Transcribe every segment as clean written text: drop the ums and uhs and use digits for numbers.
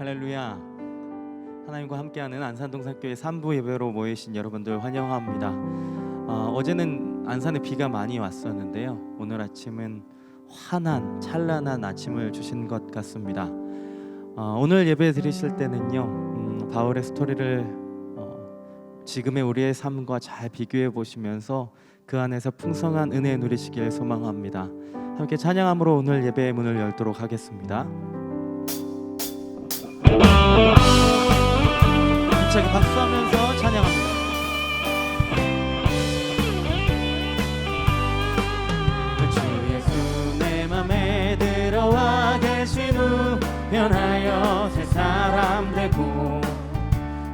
할렐루야. 하나님과 함께하는 안산동산교회 3부 예배로 모이신 여러분들 환영합니다. 어제는 안산에 비가 많이 왔었는데요, 오늘 아침은 환한 찬란한 아침을 주신 것 같습니다. 오늘 예배 드리실 때는요, 바울의 스토리를 지금의 우리의 삶과 잘 비교해 보시면서 그 안에서 풍성한 은혜 누리시길 소망합니다. 함께 찬양함으로 오늘 예배의 문을 열도록 하겠습니다. 힘차게 박수하면서 찬양합니다. 주 예수 내 맘에 들어와 계신 후 변하여 새 사람 되고,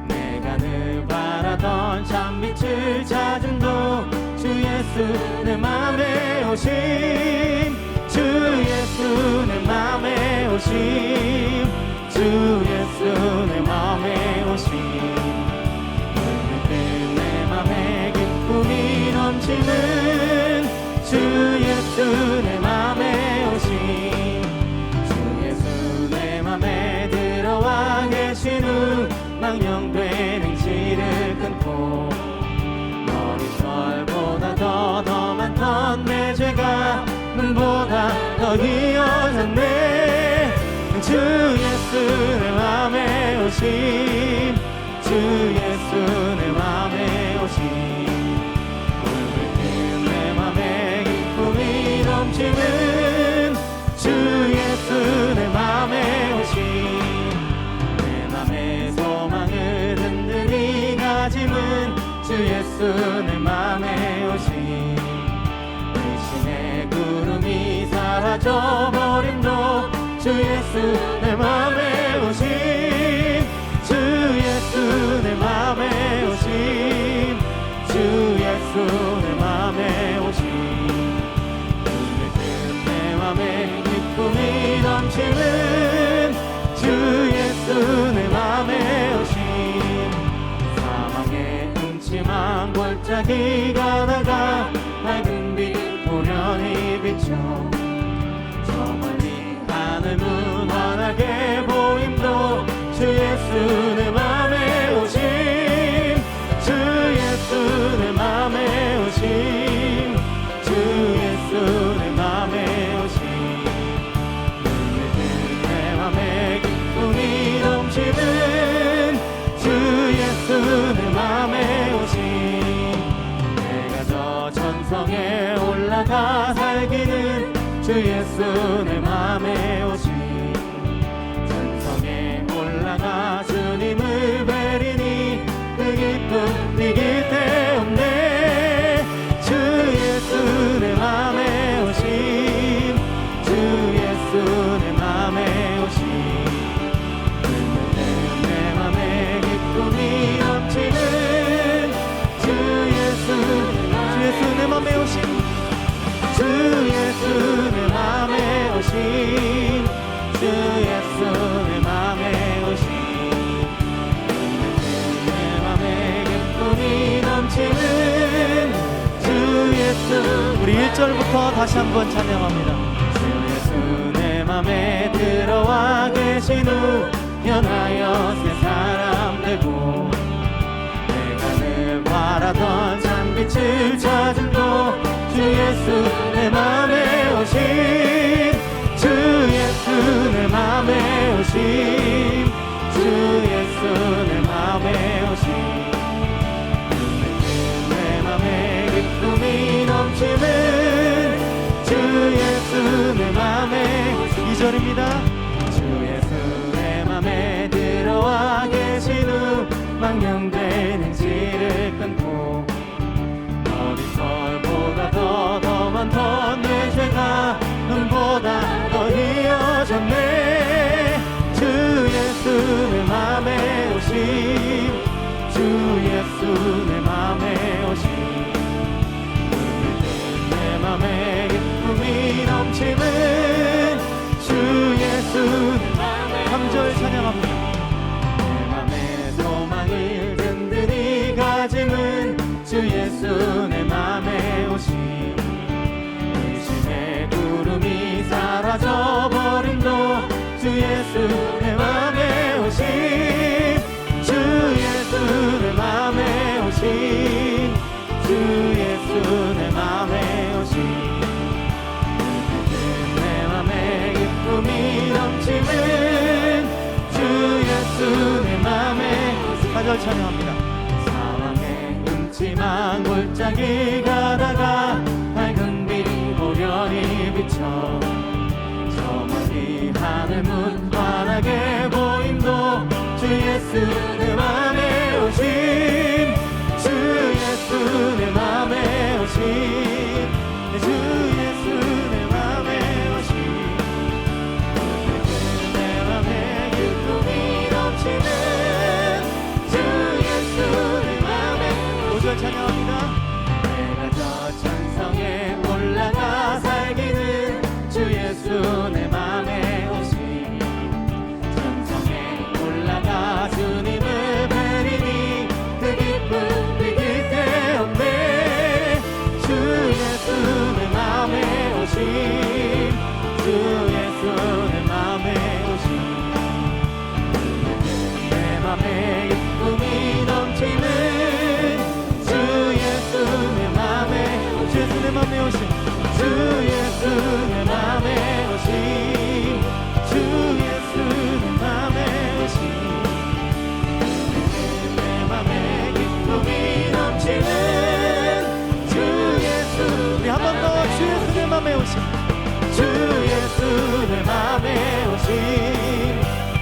내가 늘 바라던 참빛을 찾은 도 주 예수 내 맘에 오심, 주 예수 내 맘에 오심, 주 예수 내 맘에 오심. 내 맘에 기쁨이 넘치는 주 예수 내 맘에 오심, 주 예수 내 맘에 들어와 계신 후 망령된 행실을 끊고, 머리털보다 더 많던 내 죄가 눈보다 더 희어졌네. 주 예수 내 맘에 오심, 주 예수 내 맘에 오심. 울부짖는 내 맘에 기쁨이 넘치는 주 예수 내 맘에 오심. 내 맘의 소망을 든든히 가짐은 주 예수 내 맘에 오심. 의심의 구름이 사라져버림도 주 예수 내 맘에 오심, 주 예수 내 맘에 오심, 주 예수 내 맘에 오심. 울부짖는 내 맘에 기쁨이 넘치는 주 예수 내 맘에 오심. 사망의 음침한 골짜기가 다가 밝은 빛 보련히 비춰, 하늘 무한하게 보임도 주 예수 내 맘에 오심, 주 예수 내 맘에 오심, 주 예수 내 맘에 오심. 울부짖는 내 맘에 기쁨이 넘치는 주 예수 내 맘에 오심. 내가 저 천성에 올라가 살기는 주 예수 내 맘에 오심. 천성에 올라가 주님을 뵈리니 그 기쁨 이길 데 없네. 주 예수 내 맘에 오심, 주 예수 내 맘에 오심. 울부짖는 내 맘에 기쁨이 넘치는 주 예수 내 맘에 오심, 주 예수 내 맘에 오심, 주 예수 내 맘에 오심. 내 맘에 기쁨이 넘치는 주 예수. 우리 1절부터 다시 한번 찬양합니다. 주 예수 내 맘에 들어와 계신 후 변하여 새 사람 되고, 내가 늘 바라던 참빛을 찾은 도 주 예수 내 맘에 오심, 주 예수 내 맘에 오심, 주 예수 내 맘에 오심. 내 맘에 기쁨이 넘치는 주 예수 내 맘에 오심. 2절입니다. 주 예수 내 맘에 들어와 계신 후 망령된 행실을 끊고, 머리털보다 더 많던 내 죄가 눈보다 더 희어졌네. 주 예수 내 맘에 오심, 주 예수 내 맘에 오심. 울부짖는 내 맘에 기쁨이 넘치는 주 예수 내 맘에. 3절 찬양합니다. 내 맘의 소망을 든든히 가짐은 주 예수 내 맘에 오심. 의심의 구름이 사라져버림도 주 예수 내 맘에 오심. 주님을 찬양합니다. 사랑의 음침한 골짜기 가다가 밝은 빛 고련히 비쳐 저 멀리 하늘 문 환하게 보임도 주 예수 내 맘에 오심, 주 예수 내 맘에 오심, 주 예수 내 맘에 오심, 내 맘에 기쁨이 넘치는 주 예수 내 맘에 오절 찬양합니다. 내가 저 천성에 올라가 살기는 주 예수 내 맘에 오심, 천성에 올라가 주님을 뵈리니 그 기쁨 비길 데 없네. 주 예수 내 맘에 오심, 주 예수 내 맘에 오심, 내 맘에 기쁨이 넘치는 주 예수 내 맘에, 주 예수 내 맘에 오심, 주 예수 내 맘에 오심, 주 예수 내 맘에 오심, 내 맘에 기쁨이 넘치는 주 예수. 우리 한 번 더 주 예수 내 맘에 오심, 주 예수 내 맘에 오심,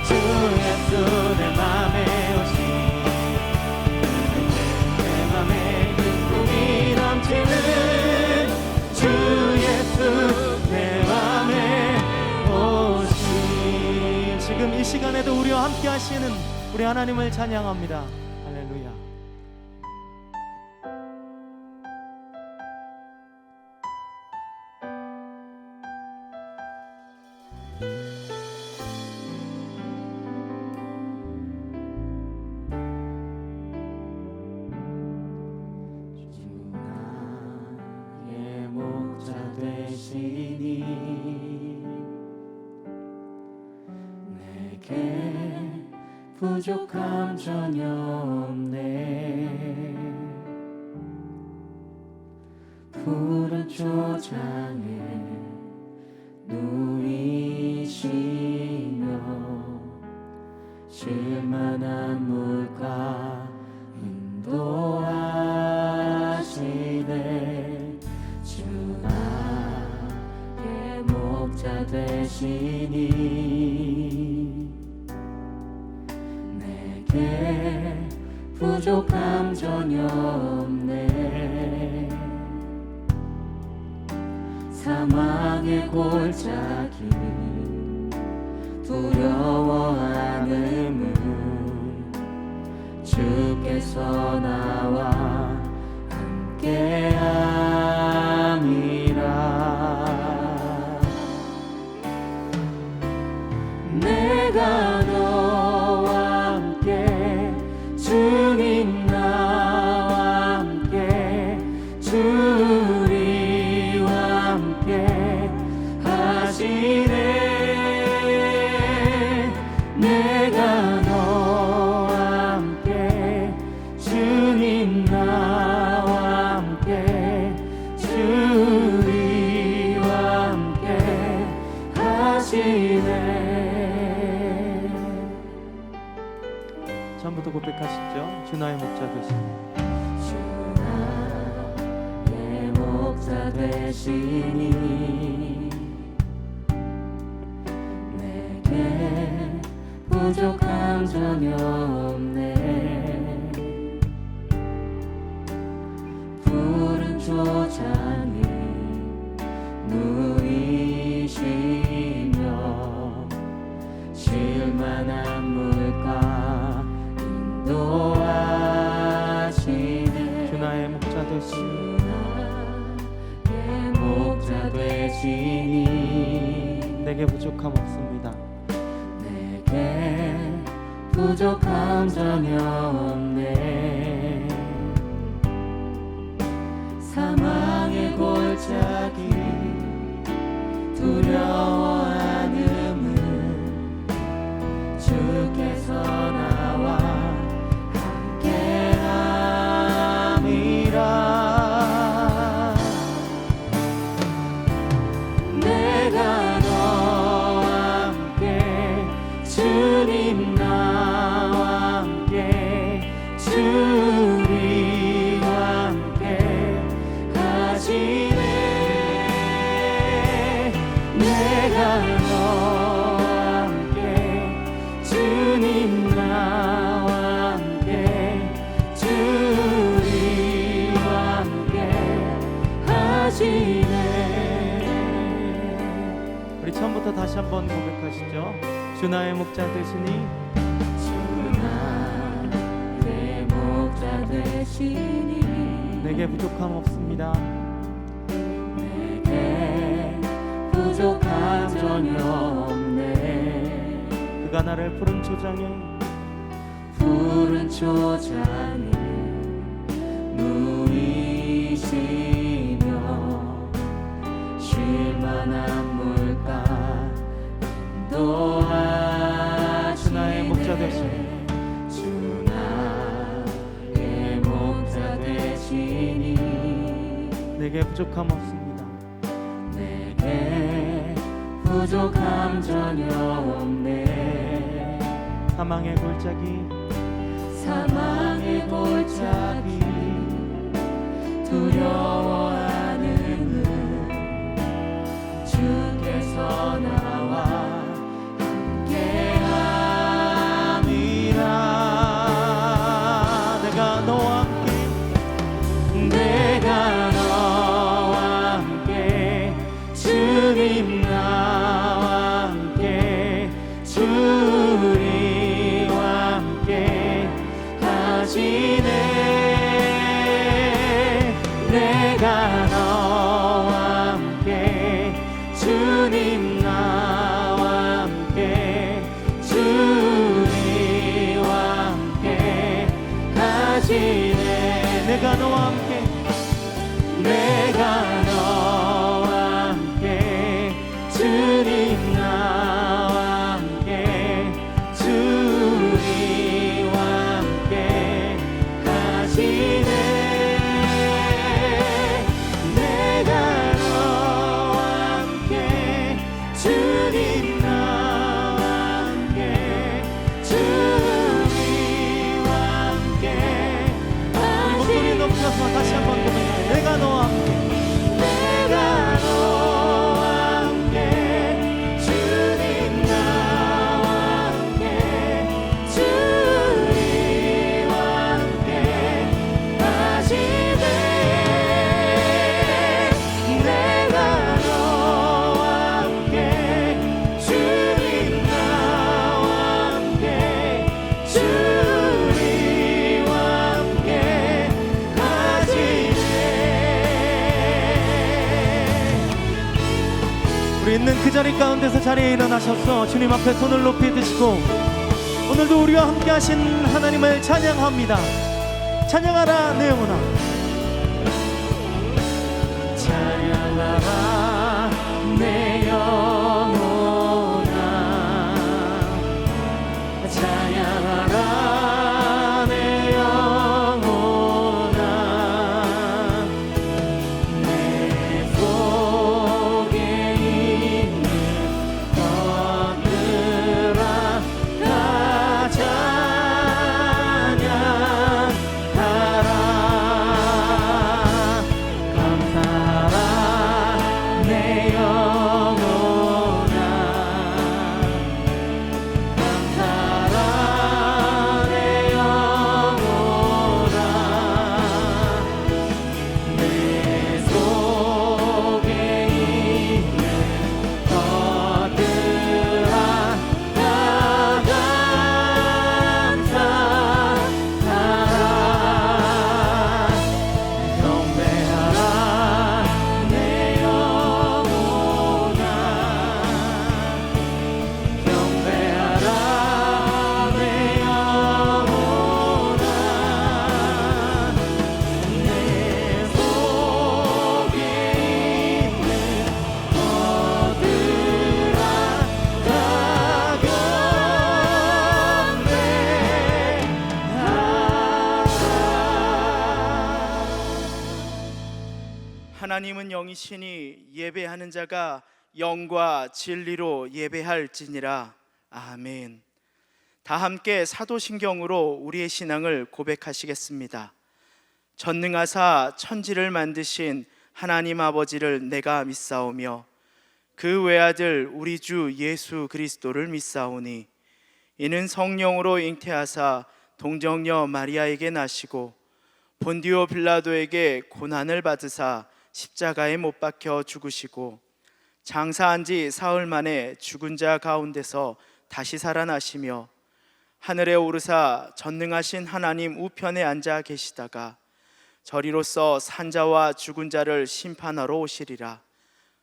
주 예수 내 맘에 오심, 내 맘에 기쁨이 넘치는 주 예수 내 맘에 오심. 지금 이 시간에도 우리와 함께 하시는 우리 하나님을 찬양합니다. 할렐루야. 나의 목자 되시니 내게 부족함 전혀 없네. 푸른 초장에 누이시며 쉴만한 물가 인도하시네. 주 나의 목자 되시니 내게 부족함 전혀 없네. 사망의 골짜기 두려워 않음은 주께서 나와 함께함이라. 내가 너와 함께 주님 나와 함께 주리와 함께 하시네. 내가 너와 함께 주님 나와 함께 주리와 함께 하시네. 처음부터 고백하시죠. 주 나의 목자 되시니, 주 나의 목자 되시니 내게 부족함 전혀 없네. 푸른 초장에 누이시며 쉴만한 물가 인도하시네. 주 나의 목자 되시니, 나의 목자 되시니 내게 부족함 없습니다. 내게 부족함 전혀 없네. 사망의 골짜기 두려워 않음은 주께서 나와 함께함이라. 내가 너와 함께 주님 나와 함께 하시네. 우리 처음부터 다시 한번 고백하시죠. 주 나의 목자 되시니 주 나의 목자 되시니 내게 부족함 없습니다. 내게 부족한 전혀 없네. 그가 나를 푸른 초장에 푸른 초장에 누이시며 쉴만한 물가 인도하시네. 주 나의 목자 되시니 주 나의 목자 되시니 내게 부족함 없습니다. 내게 부족함 전혀 없네. 사망의 골짜기 사망의 골짜기 두려워하는 주께서 나와 함께함이라. 내가 너와 함께 내가 너와 함께 주님 나와 함께 주리와 함께 하시네. 내가 너와 함께 주님 나와 함께 주리와 함께 하시네. 내가 너와 함께 내가 너와 함께 주님 나와 함께 주리와 함께 하시네. 내가 너와 함께 주님 나와 함께 주리와 함께 우리 목소리 높여서 다시 한번 고백해. 내가 너와 함께 내가 너와 함께 주님 나와 함께 주리와 함께 하시네. 내가 너와 함께 주님 나와 함께 주리와 함께 하시네. 우리 있는 그 자리 가운데서 자리에 일어나셔서 주님 앞에 손을 높이 드시고 오늘도 우리와 함께 하신 하나님을 찬양합니다. 찬양하라 내 영혼아. 찬양하라 내 영혼아. 찬양하라 내 영혼아. 내 속에 있는 것들아 다 찬양하라. 감사하라 내 영혼아. 감사하라 내 영혼아. 내 속에 있는 것들아 다 감사하라. 경배하라 내 영혼아. 경배하라 내 영혼아. 내 속에 있는 것들아 다 경배하라. 하나님은 영이시니 예배하는 자가 영과 진리로 예배할지니라. 아멘. 다 함께 사도신경으로 우리의 신앙을 고백하시겠습니다. 전능하사 천지를 만드신 하나님 아버지를 내가 믿사오며 그 외아들 우리 주 예수 그리스도를 믿사오니 이는 성령으로 잉태하사 동정녀 마리아에게 나시고 본디오 빌라도에게 고난을 받으사 십자가에 못 박혀 죽으시고 장사한 지 사흘 만에 죽은 자 가운데서 다시 살아나시며 하늘에 오르사 전능하신 하나님 우편에 앉아 계시다가 저리로서 산자와 죽은 자를 심판하러 오시리라.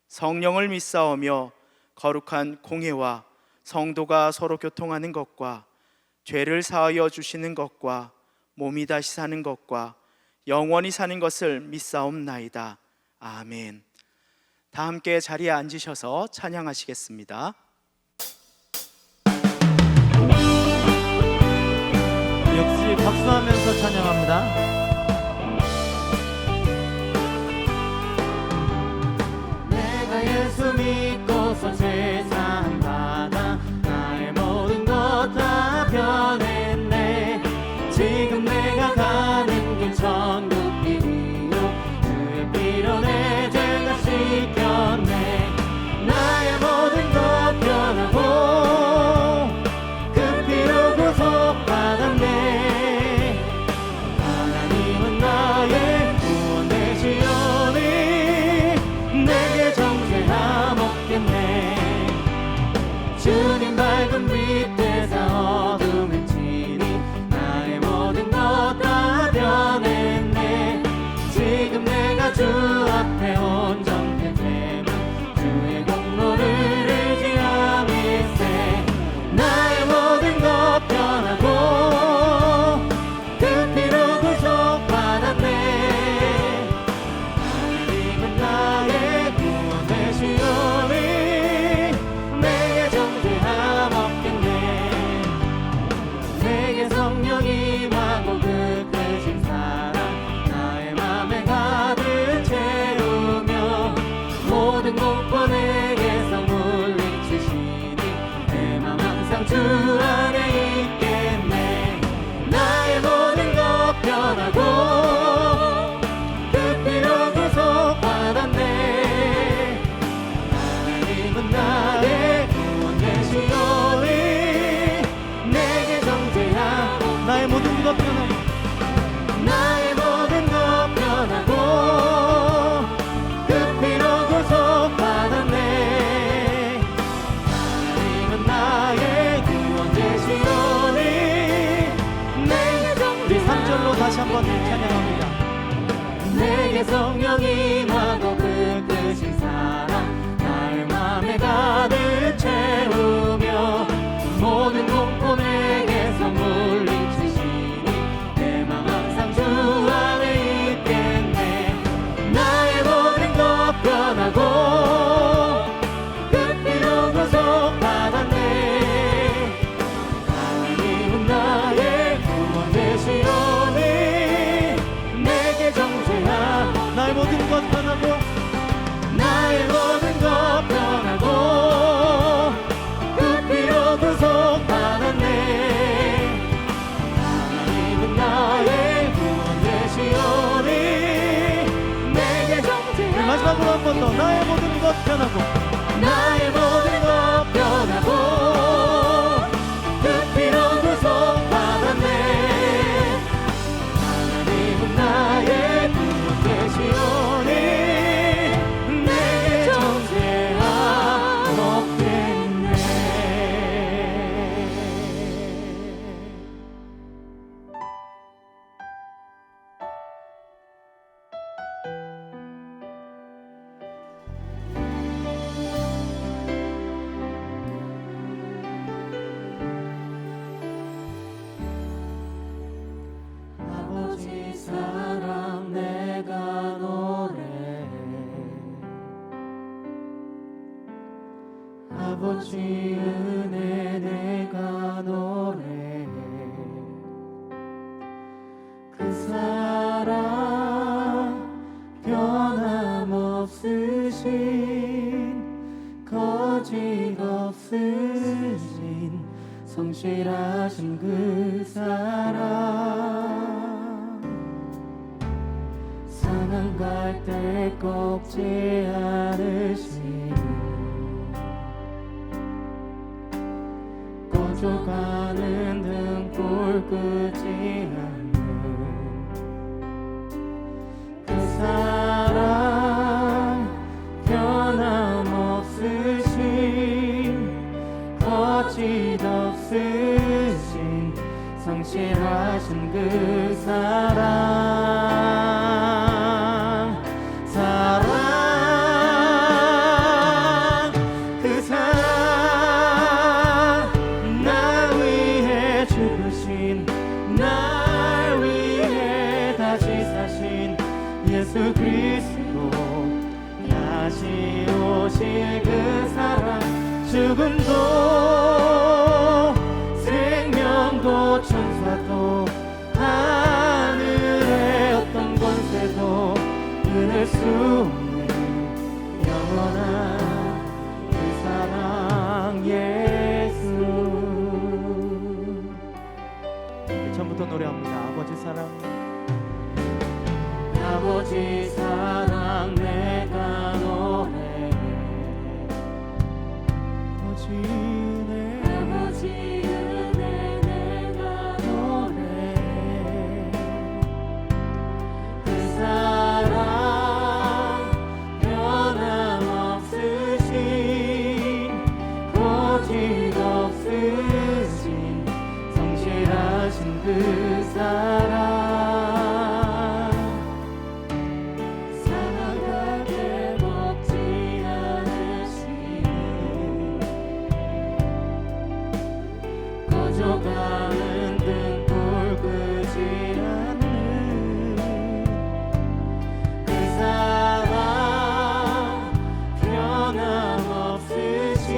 성령을 믿사오며 거룩한 공회와 성도가 서로 교통하는 것과 죄를 사하여 주시는 것과 몸이 다시 사는 것과 영원히 사는 것을 믿사옵나이다. 아멘. 다 함께 자리에 앉으셔서 찬양하시겠습니다. 역시 박수하면서 찬양합니다. 내가 예수 믿고서 죄 사함 받아 나의 모든 것 다 변했네. 지금 내가 가는 길 천국 길이요 주의 피로 내 죄가 씻겼네. 나의 모든 것 변하고 그 피로 구속받았네. 하나님은 나의 구원 되시오니 내게 정죄함 없겠네. 주님 밝은 빛 되사 어둠을 치니 나의 모든 것 다 변했네. 지금 내가 주 앞에 온전히 되면 주의 공로를 의지함일세. 나의 모든 것 변하고 그 피로 구속받았네. 하나님은 나의 구원 되시오니 내게 정죄함 없겠네. 내게 성령이 임하고 그 크신 사랑 나의 맘에 가득 채우며 모든 공포 내게서 물리치시니 내 맘 항상 주 안에 있겠네. 나의 모든 것 변하고 그 피로 구속받았네. 하나님은 나의 구원 되시오니 내게 정죄함 나의 모든 것 변하고 나의 모든 것 변하고 그 피로 구속받았네. 하나님은 나의 구원 되시오니 내게 우리 3절로 정죄함 다시 한번 찬양합니다. 내게 성령이 임하고 그 크신 사랑 나의 맘에 가득 채우며 모든 공포 내게서 물리치시니 내 맘 항상 주 안에 있겠네. 나의 모든 것 변하고 그 피로 구속받았네. 하나님은 나의 구원 되시오니 내게 정죄함 나의 모든 것 변하고 나의 모든 것 변하고 그 피로 구속받았네. 하나님은 나의 구원 되시오니 내게 우리 정죄함 마지막으로 한 번 더 나의 모든 것 변하고 나의 모든 것 변하고 그 피로 구속받았네. 하나님은 나의 구원 되시오니 내게 정죄함 없겠네. 아버지 사랑 내가 노래해. 아버지 은혜 내가 노래해. 그 사랑 변함없으신 거짓 없으신 성실하신 그 사랑 상한 갈대 꺾지 않으시는 꺼져가는 등불 끄지 않는 그 사랑 다신 예수 그리스도 다시 오실 그 사랑 죽음도 생명도 천사도 하늘의 어떤 권세도 끊을 수 없는 영원한 그 사랑 예수. 처음부터 노래합니다. 아버지 사랑, 아버지 사랑 내가 노래해. 아버지 은혜, 아버지 은혜 내가 노래해. 그 사랑 변함없으신 고집 없으신 성실하신 그 사랑 사랑하게 먹지 않으시는 꺼져가는 등불 끄지 않는 그 사랑 변함없으신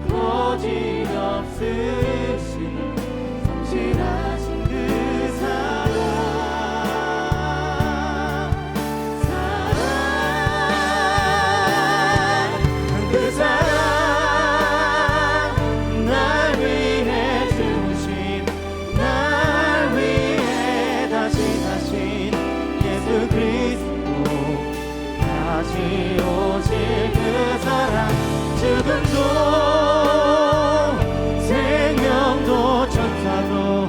거짓 없으신 성실하신 그 사랑 그 사랑 날 위해 주신 날 위해 다시 사신 예수 그리스도 다시 오실 그 사랑 죽음도 생명도 천사도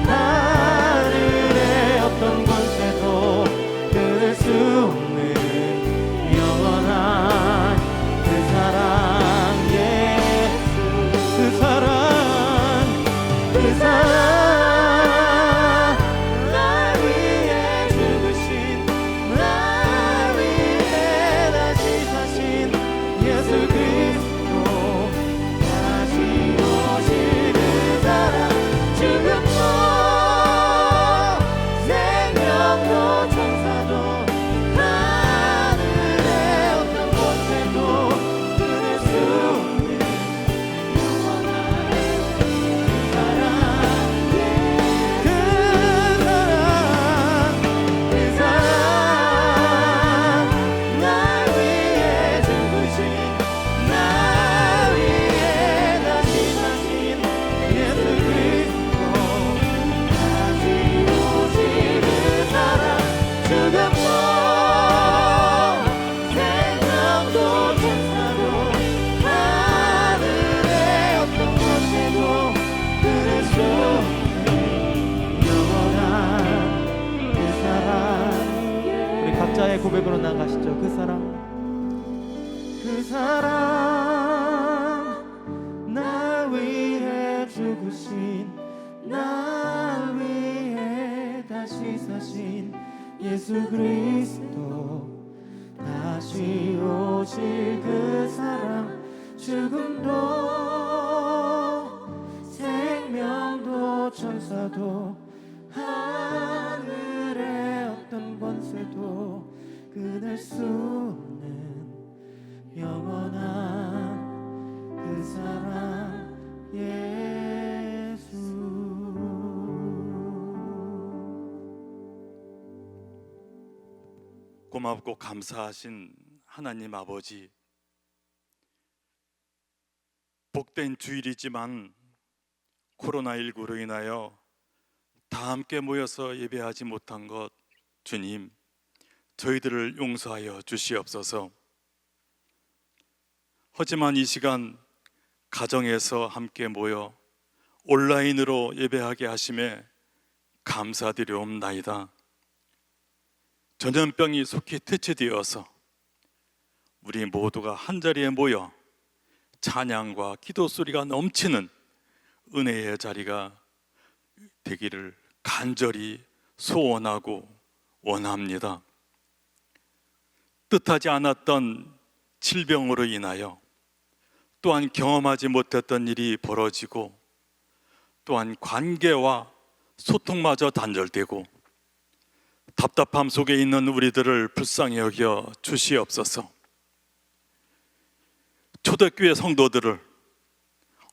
하늘의 어떤 권세도 끊을 수 없는 영원한 그 사랑 예수. 그 사랑 그 사랑 날 위해 죽으신 날 위해 다시 사신 예수 그리스도 다시 오실 그 사랑 죽음도 생명도 천사도 하늘의 어떤 곳에도 끊을 수 없는 영원한 그 사랑 그 사랑 날 위해 죽으신 날 위해 다시 사신 예수 그리스도 다시 오실 그 사랑 죽음도 생명도 천사도 하늘의 어떤 곳에도 끊을 수 없는 영원한 그 사랑. 우리 각자의 고백으로 나가시죠. 그 사랑, 그 사랑 날 위해 죽으신 날 위해 다시 사신 예수 그리스도 다시 오실 그 사랑 죽음도 생명도 천사도 하늘의 어떤 권세도 끊을 수 없는 영원한 그 사랑 예수. 고맙고 감사하신 하나님 아버지, 복된 주일이지만 코로나19로 인하여 다 함께 모여서 예배하지 못한 것, 주님 저희들을 용서하여 주시옵소서. 하지만 이 시간 가정에서 함께 모여 온라인으로 예배하게 하심에 감사드리옵나이다. 전염병이 속히 퇴치되어서 우리 모두가 한자리에 모여 찬양과 기도 소리가 넘치는 은혜의 자리가 되기를 간절히 소원하고 원합니다. 뜻하지 않았던 질병으로 인하여 또한 경험하지 못했던 일이 벌어지고 또한 관계와 소통마저 단절되고 답답함 속에 있는 우리들을 불쌍히 여겨 주시옵소서. 초대교회 성도들을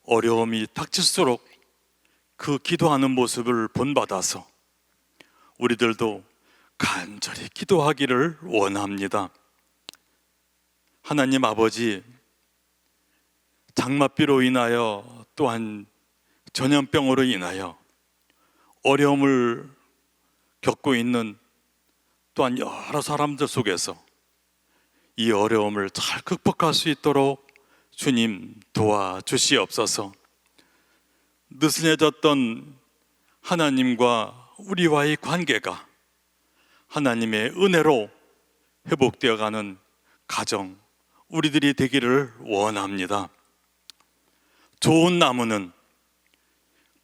어려움이 닥칠수록 그 기도하는 모습을 본받아서 우리들도 간절히 기도하기를 원합니다. 하나님 아버지, 장마비로 인하여 또한 전염병으로 인하여 어려움을 겪고 있는 또한 여러 사람들 속에서 이 어려움을 잘 극복할 수 있도록 주님 도와주시옵소서. 느슨해졌던 하나님과 우리와의 관계가 하나님의 은혜로 회복되어가는 가정, 우리들이 되기를 원합니다. 좋은 나무는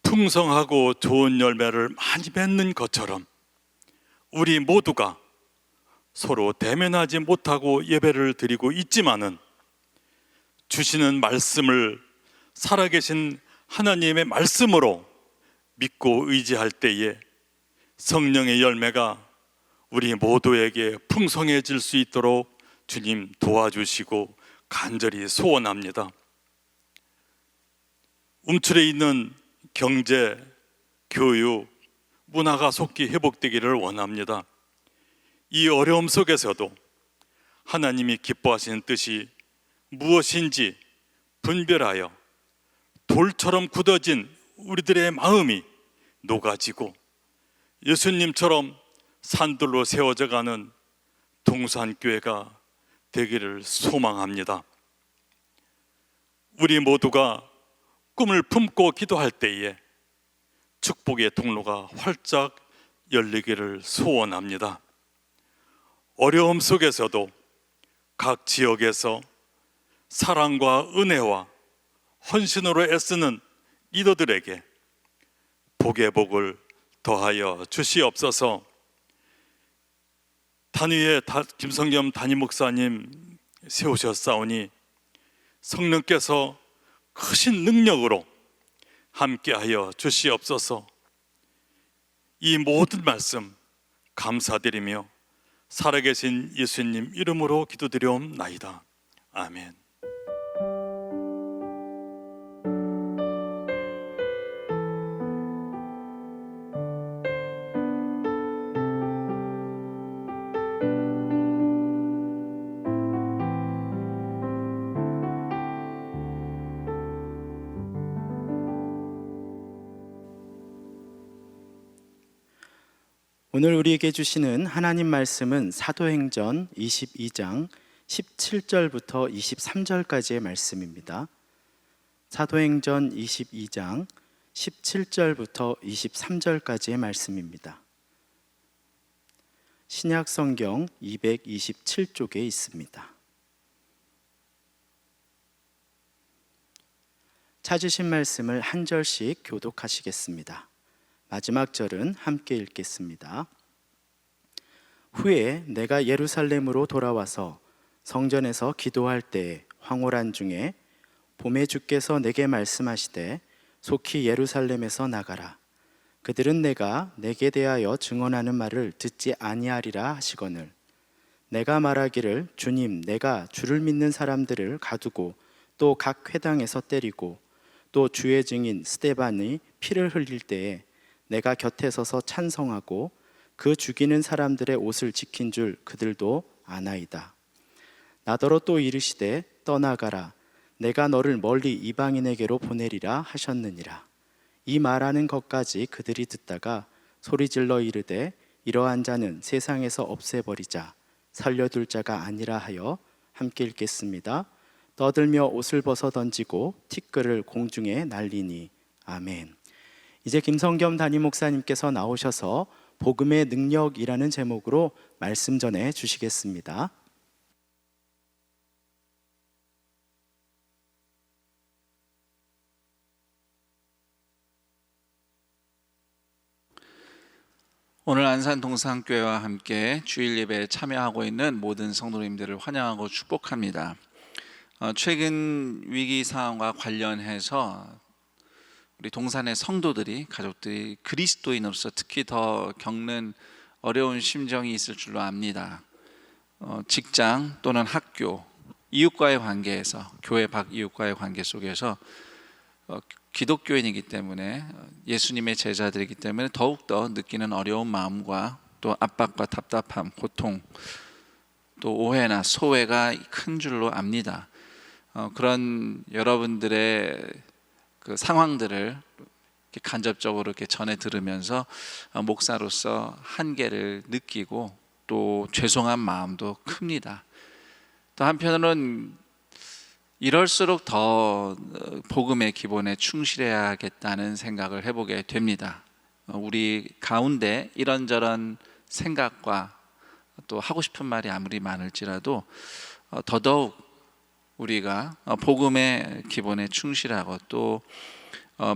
풍성하고 좋은 열매를 많이 맺는 것처럼 우리 모두가 서로 대면하지 못하고 예배를 드리고 있지만은 주시는 말씀을 살아계신 하나님의 말씀으로 믿고 의지할 때에 성령의 열매가 우리 모두에게 풍성해질 수 있도록 주님 도와주시고 간절히 소원합니다. 움츠려 있는 경제, 교육, 문화가 속히 회복되기를 원합니다. 이 어려움 속에서도 하나님이 기뻐하시는 뜻이 무엇인지 분별하여 돌처럼 굳어진 우리들의 마음이 녹아지고 예수님처럼 산들로 세워져 가는 동산교회가 되기를 소망합니다. 우리 모두가 꿈을 품고 기도할 때에 축복의 통로가 활짝 열리기를 소원합니다. 어려움 속에서도 각 지역에서 사랑과 은혜와 헌신으로 애쓰는 리더들에게 복의 복을 더하여 주시옵소서. 단위에 김성겸 담임 목사님 세우셨사오니 성령께서 크신 능력으로 함께하여 주시옵소서. 이 모든 말씀 감사드리며 살아계신 예수님 이름으로 기도드리옵나이다. 아멘. 오늘 우리에게 주시는 하나님 말씀은 사도행전 22장 17절부터 23절까지의 말씀입니다. 사도행전 22장 17절부터 23절까지의 말씀입니다. 신약 성경 227쪽에 있습니다. 찾으신 말씀을 한 절씩 교독하시겠습니다. 마지막 절은 함께 읽겠습니다. 후에 내가 예루살렘으로 돌아와서 성전에서 기도할 때에 황홀한 중에 봄에 주께서 내게 말씀하시되 속히 예루살렘에서 나가라. 그들은 내가 내게 대하여 증언하는 말을 듣지 아니하리라 하시거늘 내가 말하기를 주님 내가 주를 믿는 사람들을 가두고 또 각 회당에서 때리고 또 주의 증인 스데반이 피를 흘릴 때에 내가 곁에 서서 찬성하고 그 죽이는 사람들의 옷을 지킨 줄 그들도 아나이다. 나더러 또 이르시되 떠나가라. 내가 너를 멀리 이방인에게로 보내리라 하셨느니라. 이 말하는 것까지 그들이 듣다가 소리질러 이르되 이러한 자는 세상에서 없애버리자. 살려둘 자가 아니라 하여 함께 읽겠습니다. 떠들며 옷을 벗어 던지고 티끌을 공중에 날리니. 아멘. 이제 김성겸 담임 목사님께서 나오셔서 복음의 능력이라는 제목으로 말씀 전해 주시겠습니다. 오늘 안산 동산교회와 함께 주일 예배에 참여하고 있는 모든 성도님들을 환영하고 축복합니다. 최근 위기 상황과 관련해서 우리 동산의 성도들이 가족들이 그리스도인으로서 특히 더 겪는 어려운 심정이 있을 줄로 압니다. 직장 또는 학교, 이웃과의 관계에서, 교회 밖 이웃과의 관계 속에서 기독교인이기 때문에, 예수님의 제자들이기 때문에 더욱더 느끼는 어려운 마음과 또 압박과 답답함, 고통, 또 오해나 소외가 큰 줄로 압니다. 그런 여러분들의 그 상황들을 이렇게 간접적으로 이렇게 전해 들으면서 목사로서 한계를 느끼고 또 죄송한 마음도 큽니다. 또 한편으로는 이럴수록 더 복음의 기본에 충실해야겠다는 생각을 해보게 됩니다. 우리 가운데 이런저런 생각과 또 하고 싶은 말이 아무리 많을지라도 더더욱 우리가 복음의 기본에 충실하고 또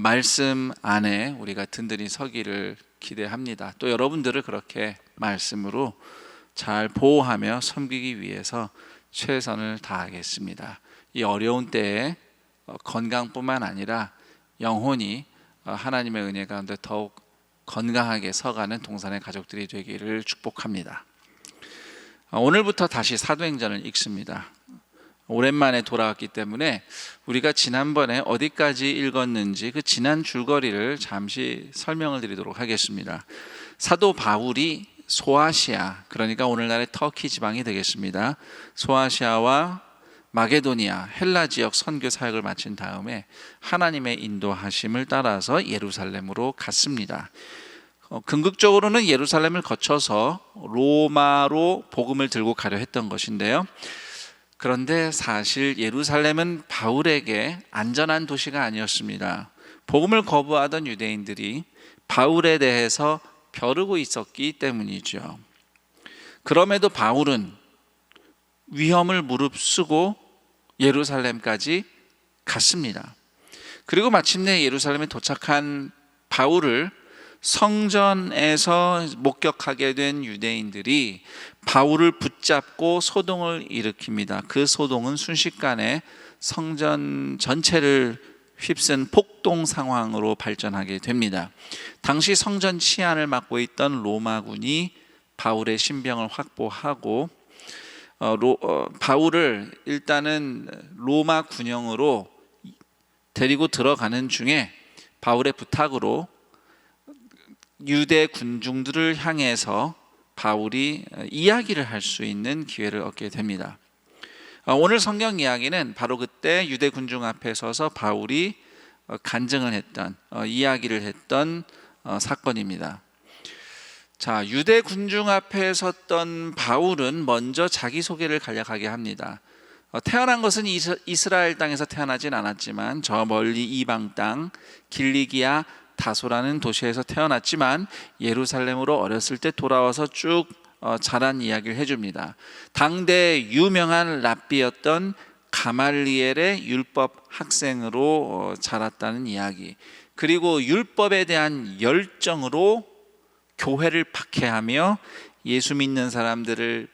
말씀 안에 우리가 든든히 서기를 기대합니다. 또 여러분들을 그렇게 말씀으로 잘 보호하며 섬기기 위해서 최선을 다하겠습니다. 이 어려운 때에 건강뿐만 아니라 영혼이 하나님의 은혜 가운데 더욱 건강하게 서가는 동산의 가족들이 되기를 축복합니다. 오늘부터 다시 사도행전을 읽습니다. 오랜만에 돌아왔기 때문에 우리가 지난번에 어디까지 읽었는지 그 지난 줄거리를 잠시 설명을 드리도록 하겠습니다. 사도 바울이 소아시아, 그러니까 오늘날의 터키 지방이 되겠습니다. 소아시아와 마게도니아, 헬라 지역 선교 사역을 마친 다음에 하나님의 인도하심을 따라서 예루살렘으로 갔습니다. 궁극적으로는 예루살렘을 거쳐서 로마로 복음을 들고 가려 했던 것인데요. 그런데 사실 예루살렘은 바울에게 안전한 도시가 아니었습니다. 복음을 거부하던 유대인들이 바울에 대해서 벼르고 있었기 때문이죠. 그럼에도 바울은 위험을 무릅쓰고 예루살렘까지 갔습니다. 그리고 마침내 예루살렘에 도착한 바울을 성전에서 목격하게 된 유대인들이 바울을 붙잡고 소동을 일으킵니다. 그 소동은 순식간에 성전 전체를 휩쓴 폭동 상황으로 발전하게 됩니다. 당시 성전 치안을 맡고 있던 로마군이 바울의 신병을 확보하고 바울을 일단은 로마 군영으로 데리고 들어가는 중에 바울의 부탁으로 유대 군중들을 향해서 바울이 이야기를 할 수 있는 기회를 얻게 됩니다. 오늘 성경 이야기는 바로 그때 유대 군중 앞에 서서 바울이 간증을 했던, 이야기를 했던 사건입니다. 자, 유대 군중 앞에 섰던 바울은 먼저 자기소개를 간략하게 합니다. 태어난 것은 이스라엘 땅에서 태어나진 않았지만 저 멀리 이방 땅 길리기아 다소라는 도시에서 태어났지만 예루살렘으로 어렸을 때 돌아와서 쭉 자란 이야기를 해줍니다. 당대 유명한 랍비였던 가말리엘의 율법 학생으로 자랐다는 이야기, 그리고 율법에 대한 열정으로 교회를 박해하며 예수 믿는 사람들을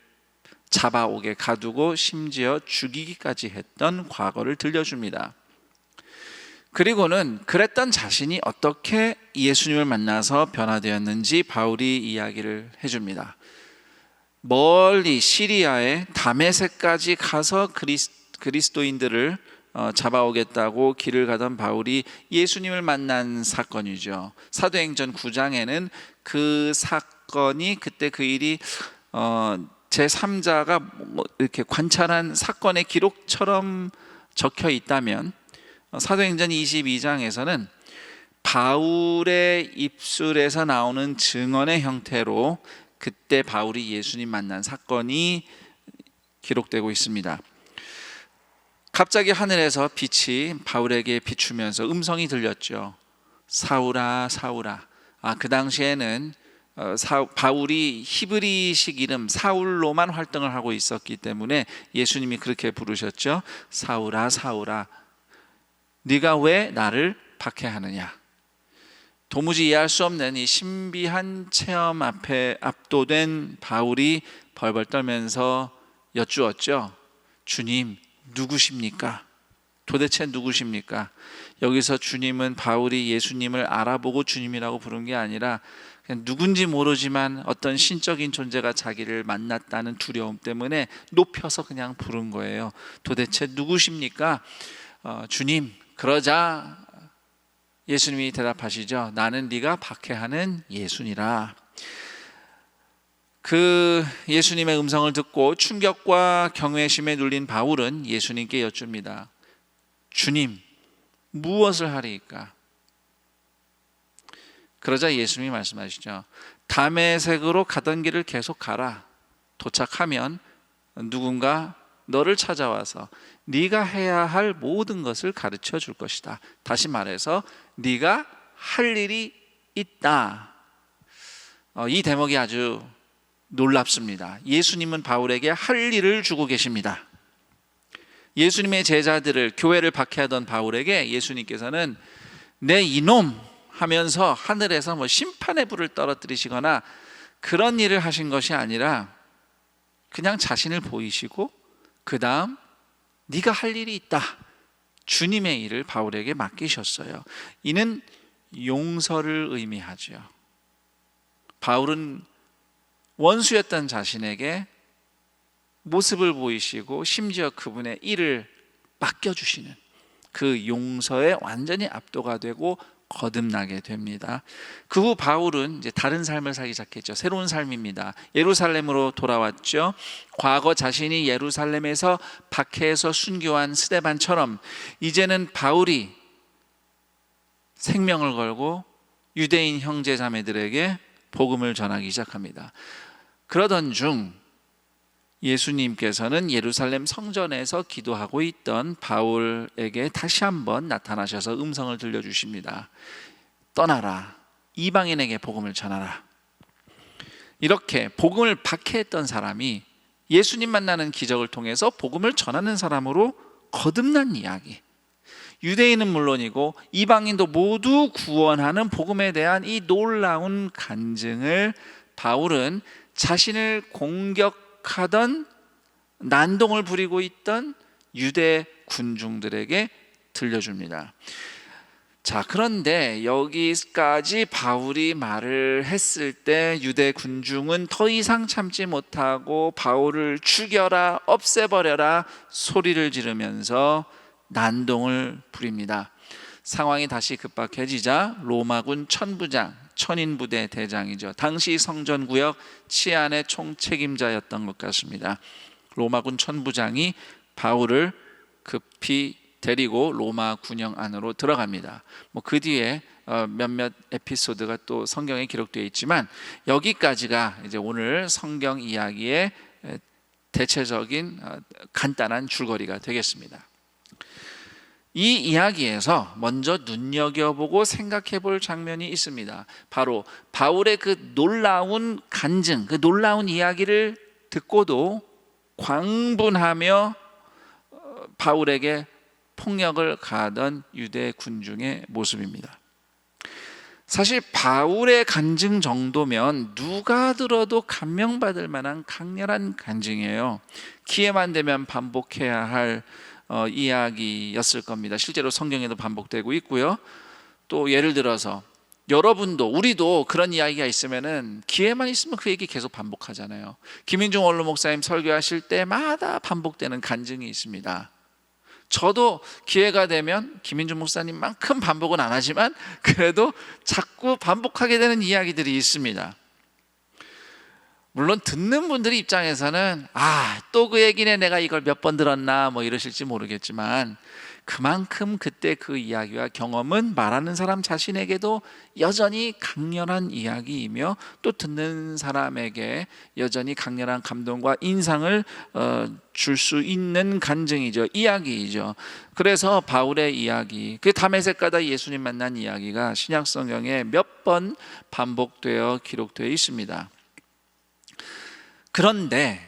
잡아오게 가두고 심지어 죽이기까지 했던 과거를 들려줍니다. 그리고는 그랬던 자신이 어떻게 예수님을 만나서 변화되었는지 바울이 이야기를 해줍니다. 멀리 시리아의 다메섹까지 가서 그리스도인들을 잡아오겠다고 길을 가던 바울이 예수님을 만난 사건이죠. 사도행전 9장에는 그 사건이, 그때 그 일이 제3자가 이렇게 관찰한 사건의 기록처럼 적혀 있다면, 사도행전 22장에서는 바울의 입술에서 나오는 증언의 형태로 그때 바울이 예수님 만난 사건이 기록되고 있습니다. 갑자기 하늘에서 빛이 바울에게 비추면서 음성이 들렸죠. 사울아, 사울아. 그 당시에는 바울이 히브리식 이름 사울로만 활동을 하고 있었기 때문에 예수님이 그렇게 부르셨죠. 사울아, 사울아, 네가 왜 나를 박해하느냐. 도무지 이해할 수 없는 이 신비한 체험 앞에 압도된 바울이 벌벌 떨면서 여쭈었죠. 주님, 누구십니까? 도대체 누구십니까? 여기서 주님은 바울이 예수님을 알아보고 주님이라고 부른 게 아니라 누군지 모르지만 어떤 신적인 존재가 자기를 만났다는 두려움 때문에 높여서 그냥 부른 거예요. 도대체 누구십니까? 주님. 그러자 예수님이 대답하시죠. 나는 네가 박해하는 예수니라. 그 예수님의 음성을 듣고 충격과 경외심에 눌린 바울은 예수님께 여쭙니다. 주님, 무엇을 하리이까? 그러자 예수님이 말씀하시죠. 다메섹으로 가던 길을 계속 가라. 도착하면 누군가 너를 찾아와서 네가 해야 할 모든 것을 가르쳐 줄 것이다. 다시 말해서 네가 할 일이 있다. 이 대목이 아주 놀랍습니다. 예수님은 바울에게 할 일을 주고 계십니다. 예수님의 제자들을, 교회를 박해하던 바울에게 예수님께서는 내 이놈 하면서 하늘에서 심판의 불을 떨어뜨리시거나 그런 일을 하신 것이 아니라 그냥 자신을 보이시고 그 다음 네가 할 일이 있다. 주님의 일을 바울에게 맡기셨어요. 이는 용서를 의미하죠. 바울은 원수였던 자신에게 모습을 보이시고 심지어 그분의 일을 맡겨주시는 그 용서에 완전히 압도가 되고 거듭나게 됩니다. 그 후 바울은 이제 다른 삶을 살기 시작했죠. 새로운 삶입니다. 예루살렘으로 돌아왔죠. 과거 자신이 예루살렘에서 박해에서 순교한 스데반처럼 이제는 바울이 생명을 걸고 유대인 형제 자매들에게 복음을 전하기 시작합니다. 그러던 중 예수님께서는 예루살렘 성전에서 기도하고 있던 바울에게 다시 한번 나타나셔서 음성을 들려주십니다. 떠나라. 이방인에게 복음을 전하라. 이렇게 복음을 박해했던 사람이 예수님 만나는 기적을 통해서 복음을 전하는 사람으로 거듭난 이야기. 유대인은 물론이고 이방인도 모두 구원하는 복음에 대한 이 놀라운 간증을 바울은 자신을 공격하던 난동을 부리고 있던 유대 군중들에게 들려줍니다. 자, 그런데 여기까지 바울이 말을 했을 때 유대 군중은 더 이상 참지 못하고 바울을 죽여라, 없애버려라 소리를 지르면서 난동을 부립니다. 상황이 다시 급박해지자 로마군 천부장, 천인부대 대장이죠. 당시 성전구역 치안의 총책임자였던 것 같습니다. 로마군 천부장이 바울을 급히 데리고 로마 군영 안으로 들어갑니다. 그 뒤에 몇몇 에피소드가 또 성경에 기록되어 있지만 여기까지가 이제 오늘 성경 이야기의 대체적인 간단한 줄거리가 되겠습니다. 이 이야기에서 먼저 눈여겨보고 생각해볼 장면이 있습니다. 바로 바울의 그 놀라운 간증, 그 놀라운 이야기를 듣고도 광분하며 바울에게 폭력을 가하던 유대 군중의 모습입니다. 사실 바울의 간증 정도면 누가 들어도 감명받을 만한 강렬한 간증이에요. 기회만 되면 반복해야 할 이야기였을 겁니다. 실제로 성경에도 반복되고 있고요. 또 예를 들어서 여러분도 우리도 그런 이야기가 있으면은 기회만 있으면 그 얘기 계속 반복하잖아요. 김인중 원로 목사님 설교하실 때마다 반복되는 간증이 있습니다. 저도 기회가 되면 김인중 목사님만큼 반복은 안 하지만 그래도 자꾸 반복하게 되는 이야기들이 있습니다. 물론 듣는 분들의 입장에서는 또 그 얘기네, 내가 이걸 몇 번 들었나 이러실지 모르겠지만 그만큼 그때 그 이야기와 경험은 말하는 사람 자신에게도 여전히 강렬한 이야기이며 또 듣는 사람에게 여전히 강렬한 감동과 인상을 줄 수 있는 간증이죠. 이야기이죠. 그래서 바울의 이야기, 그 다메섹 가다 예수님 만난 이야기가 신약 성경에 몇 번 반복되어 기록되어 있습니다. 그런데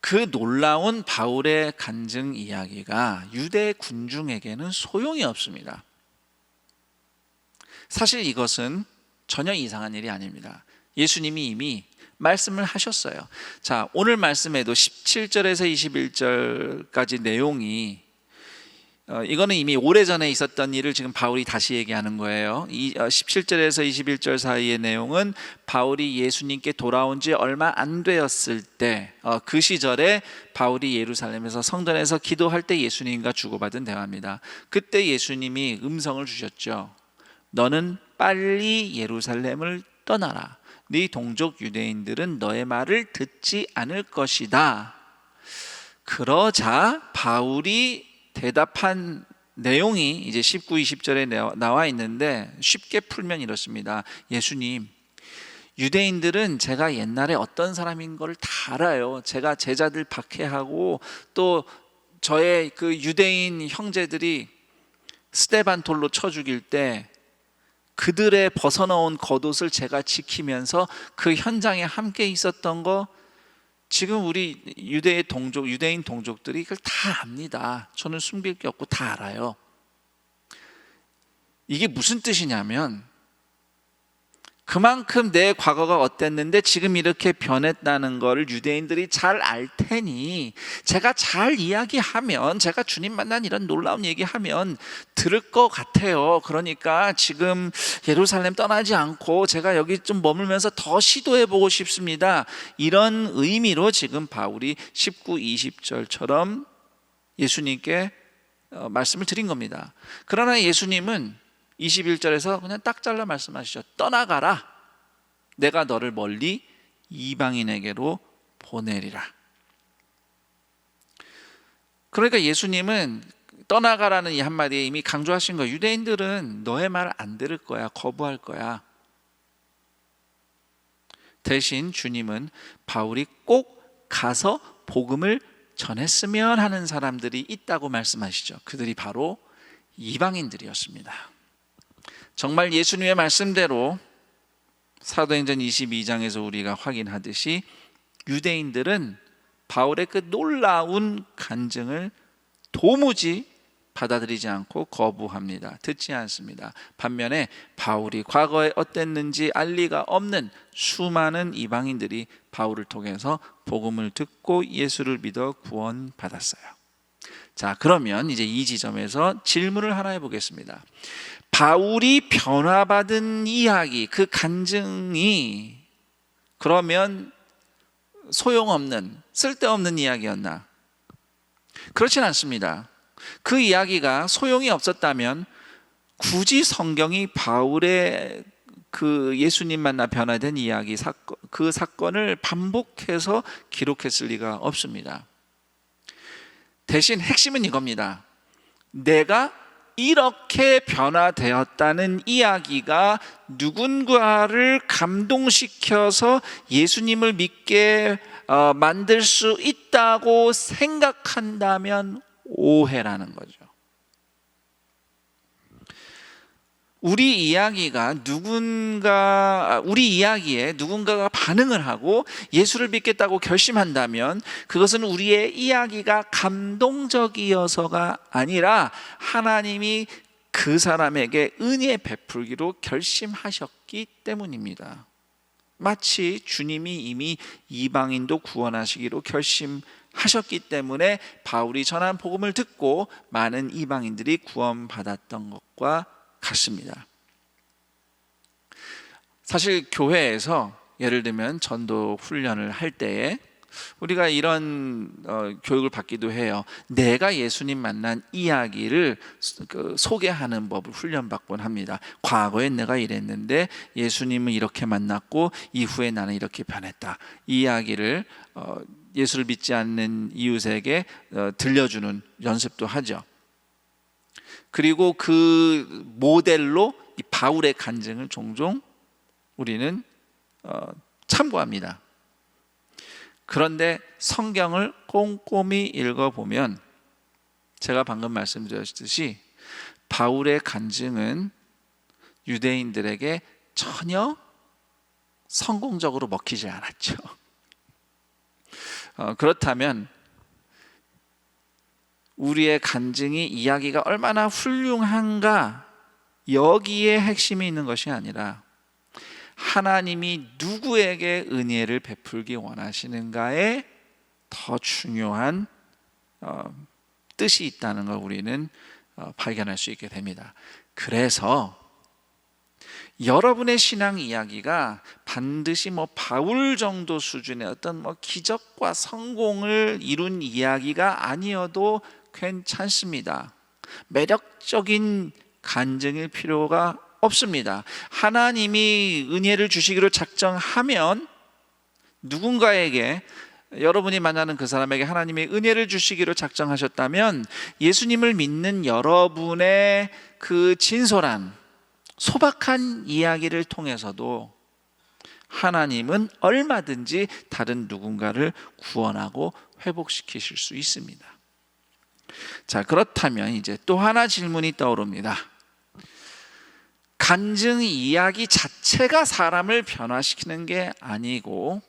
그 놀라운 바울의 간증 이야기가 유대 군중에게는 소용이 없습니다. 사실 이것은 전혀 이상한 일이 아닙니다. 예수님이 이미 말씀을 하셨어요. 자, 오늘 말씀에도 17절에서 21절까지 내용이 이거는 이미 오래전에 있었던 일을 지금 바울이 다시 얘기하는 거예요. 17절에서 21절 사이의 내용은 바울이 예수님께 돌아온 지 얼마 안 되었을 때, 그 시절에 바울이 예루살렘에서 성전에서 기도할 때 예수님과 주고받은 대화입니다. 그때 예수님이 음성을 주셨죠. 너는 빨리 예루살렘을 떠나라. 네 동족 유대인들은 너의 말을 듣지 않을 것이다. 그러자 바울이 대답한 내용이 이제 19, 20절에 나와 있는데 쉽게 풀면 이렇습니다. 예수님, 유대인들은 제가 옛날에 어떤 사람인 걸 다 알아요. 제가 제자들 박해하고 또 저의 그 유대인 형제들이 스데반 돌로 쳐 죽일 때 그들의 벗어나온 겉옷을 제가 지키면서 그 현장에 함께 있었던 거 지금 우리 유대인 동족들이 이걸 다 압니다. 저는 숨길 게 없고 다 알아요. 이게 무슨 뜻이냐면 그만큼 내 과거가 어땠는데 지금 이렇게 변했다는 걸 유대인들이 잘 알 테니 제가 잘 이야기하면, 제가 주님 만난 이런 놀라운 얘기하면 들을 것 같아요. 그러니까 지금 예루살렘 떠나지 않고 제가 여기 좀 머물면서 더 시도해보고 싶습니다. 이런 의미로 지금 바울이 19, 20절처럼 예수님께 말씀을 드린 겁니다. 그러나 예수님은 21절에서 그냥 딱 잘라 말씀하시죠. 떠나가라. 내가 너를 멀리 이방인에게로 보내리라. 그러니까 예수님은 떠나가라는 이 한마디에 이미 강조하신 거예요. 유대인들은 너의 말을 안 들을 거야. 거부할 거야. 대신 주님은 바울이 꼭 가서 복음을 전했으면 하는 사람들이 있다고 말씀하시죠. 그들이 바로 이방인들이었습니다. 정말 예수님의 말씀대로 사도행전 22장에서 우리가 확인하듯이 유대인들은 바울의 그 놀라운 간증을 도무지 받아들이지 않고 거부합니다. 듣지 않습니다. 반면에 바울이 과거에 어땠는지 알 리가 없는 수많은 이방인들이 바울을 통해서 복음을 듣고 예수를 믿어 구원받았어요. 자, 그러면 이제 이 지점에서 질문을 하나 해보겠습니다. 바울이 변화받은 이야기, 그 간증이 그러면 소용없는, 쓸데없는 이야기였나? 그렇진 않습니다. 그 이야기가 소용이 없었다면 굳이 성경이 바울의 그 예수님 만나 변화된 이야기, 그 사건을 반복해서 기록했을 리가 없습니다. 대신 핵심은 이겁니다. 내가 이렇게 변화되었다는 이야기가 누군가를 감동시켜서 예수님을 믿게 만들 수 있다고 생각한다면 오해라는 거죠. 우리 이야기에 누군가가 반응을 하고 예수를 믿겠다고 결심한다면 그것은 우리의 이야기가 감동적이어서가 아니라 하나님이 그 사람에게 은혜 베풀기로 결심하셨기 때문입니다. 마치 주님이 이미 이방인도 구원하시기로 결심하셨기 때문에 바울이 전한 복음을 듣고 많은 이방인들이 구원받았던 것과 같습니다. 사실 교회에서 예를 들면 전도 훈련을 할 때에 우리가 이런 교육을 받기도 해요. 내가 예수님 만난 이야기를 소개하는 법을 훈련받곤 합니다. 과거에 내가 이랬는데 예수님은 이렇게 만났고 이후에 나는 이렇게 변했다. 이 이야기를 예수를 믿지 않는 이웃에게 들려주는 연습도 하죠. 그리고 그 모델로 이 바울의 간증을 종종 우리는 참고합니다. 그런데 성경을 꼼꼼히 읽어보면 제가 방금 말씀드렸듯이 바울의 간증은 유대인들에게 전혀 성공적으로 먹히지 않았죠. 그렇다면 우리의 간증이 이야기가 얼마나 훌륭한가, 여기에 핵심이 있는 것이 아니라 하나님이 누구에게 은혜를 베풀기 원하시는가에 더 중요한 뜻이 있다는 걸 우리는 발견할 수 있게 됩니다. 그래서 여러분의 신앙 이야기가 반드시 바울 정도 수준의 어떤 기적과 성공을 이룬 이야기가 아니어도 괜찮습니다. 매력적인 간증일 필요가 없습니다. 하나님이 은혜를 주시기로 작정하면 누군가에게, 여러분이 만나는 그 사람에게 하나님이 은혜를 주시기로 작정하셨다면 예수님을 믿는 여러분의 그 진솔한 소박한 이야기를 통해서도 하나님은 얼마든지 다른 누군가를 구원하고 회복시키실 수 있습니다. 자, 그렇다면 이제 또 하나 질문이 떠오릅니다. 간증 이야기 자체가 사람을 변화시키는 게 아니고,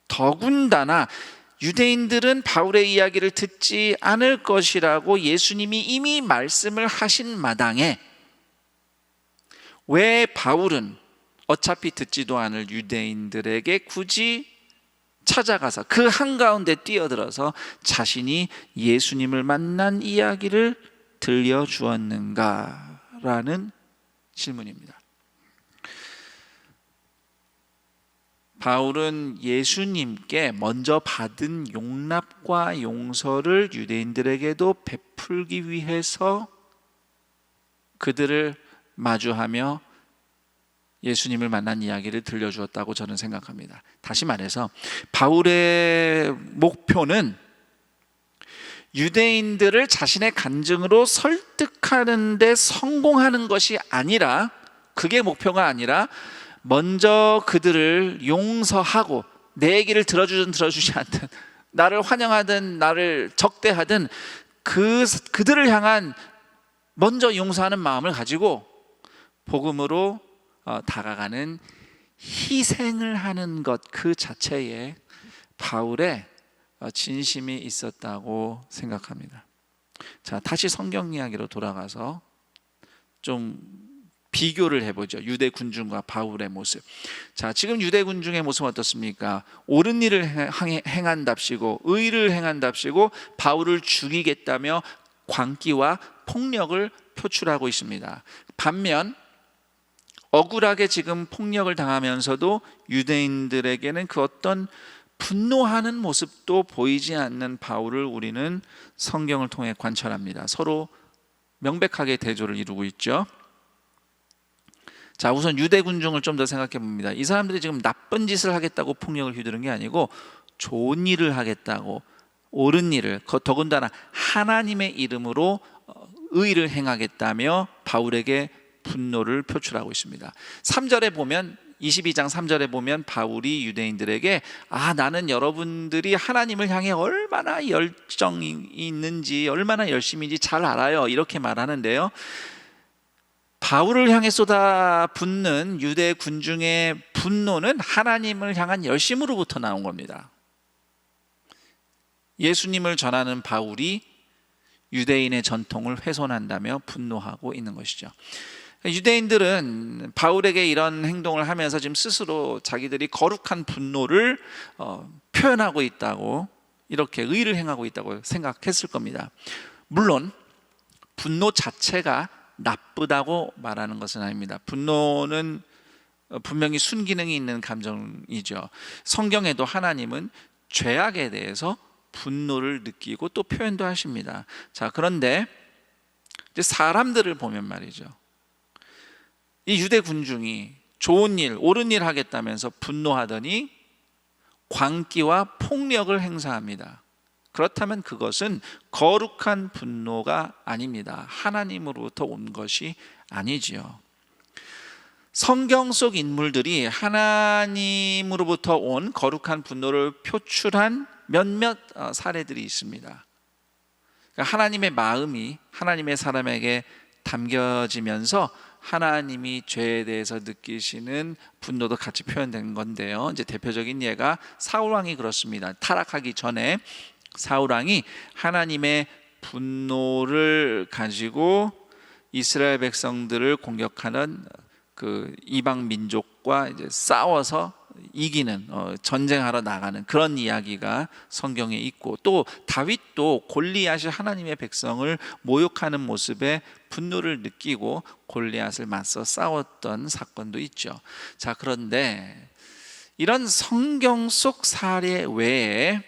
더군다나 유대인들은 바울의 이야기를 듣지 않을 것이라고 예수님이 이미 말씀을 하신 마당에 왜 바울은 어차피 듣지도 않을 유대인들에게 굳이 찾아가서 그 한가운데 뛰어들어서 자신이 예수님을 만난 이야기를 들려주었는가라는 질문입니다. 바울은 예수님께 먼저 받은 용납과 용서를 유대인들에게도 베풀기 위해서 그들을 마주하며 예수님을 만난 이야기를 들려주었다고 저는 생각합니다. 다시 말해서 바울의 목표는 유대인들을 자신의 간증으로 설득하는 데 성공하는 것이 아니라, 그게 목표가 아니라 먼저 그들을 용서하고 내 얘기를 들어주든 들어주지 않든, 나를 환영하든 나를 적대하든 그들을 향한 먼저 용서하는 마음을 가지고 복음으로 다가가는 희생을 하는 것 그 자체에 바울의 진심이 있었다고 생각합니다. 자, 다시 성경 이야기로 돌아가서 좀 비교를 해보죠. 유대 군중과 바울의 모습. 자, 지금 유대 군중의 모습은 어떻습니까? 옳은 일을 행한답시고 의를 행한답시고 바울을 죽이겠다며 광기와 폭력을 표출하고 있습니다. 반면 억울하게 지금 폭력을 당하면서도 유대인들에게는 그 어떤 분노하는 모습도 보이지 않는 바울을 우리는 성경을 통해 관찰합니다. 서로 명백하게 대조를 이루고 있죠. 자, 우선 유대 군중을 좀 더 생각해 봅니다. 이 사람들이 지금 나쁜 짓을 하겠다고 폭력을 휘두른 게 아니고 좋은 일을 하겠다고, 옳은 일을, 더군다나 하나님의 이름으로 의를 행하겠다며 바울에게 분노를 표출하고 있습니다. 3절에 보면, 22장 3절에 보면 바울이 유대인들에게 나는 여러분들이 하나님을 향해 얼마나 열정이 있는지, 얼마나 열심인지 잘 알아요, 이렇게 말하는데요, 바울을 향해 쏟아붓는 유대 군중의 분노는 하나님을 향한 열심으로부터 나온 겁니다. 예수님을 전하는 바울이 유대인의 전통을 훼손한다며 분노하고 있는 것이죠. 유대인들은 바울에게 이런 행동을 하면서 지금 스스로 자기들이 거룩한 분노를 표현하고 있다고, 이렇게 의를 행하고 있다고 생각했을 겁니다. 물론 분노 자체가 나쁘다고 말하는 것은 아닙니다. 분노는 분명히 순기능이 있는 감정이죠. 성경에도 하나님은 죄악에 대해서 분노를 느끼고 또 표현도 하십니다. 자, 그런데 이제 사람들을 보면 말이죠, 이 유대 군중이 좋은 일, 옳은 일 하겠다면서 분노하더니 광기와 폭력을 행사합니다. 그렇다면 그것은 거룩한 분노가 아닙니다. 하나님으로부터 온 것이 아니지요. 성경 속 인물들이 하나님으로부터 온 거룩한 분노를 표출한 몇몇 사례들이 있습니다. 그러니까 하나님의 마음이 하나님의 사람에게 담겨지면서 하나님이 죄에 대해서 느끼시는 분노도 같이 표현된 건데요, 이제 대표적인 예가 사울 왕이 그렇습니다. 타락하기 전에 사울 왕이 하나님의 분노를 가지고 이스라엘 백성들을 공격하는 그 이방 민족과 이제 싸워서 이기는 전쟁하러 나가는 그런 이야기가 성경에 있고, 또 다윗도 골리앗이 하나님의 백성을 모욕하는 모습에 분노를 느끼고 골리앗을 맞서 싸웠던 사건도 있죠. 자, 그런데 이런 성경 속 사례 외에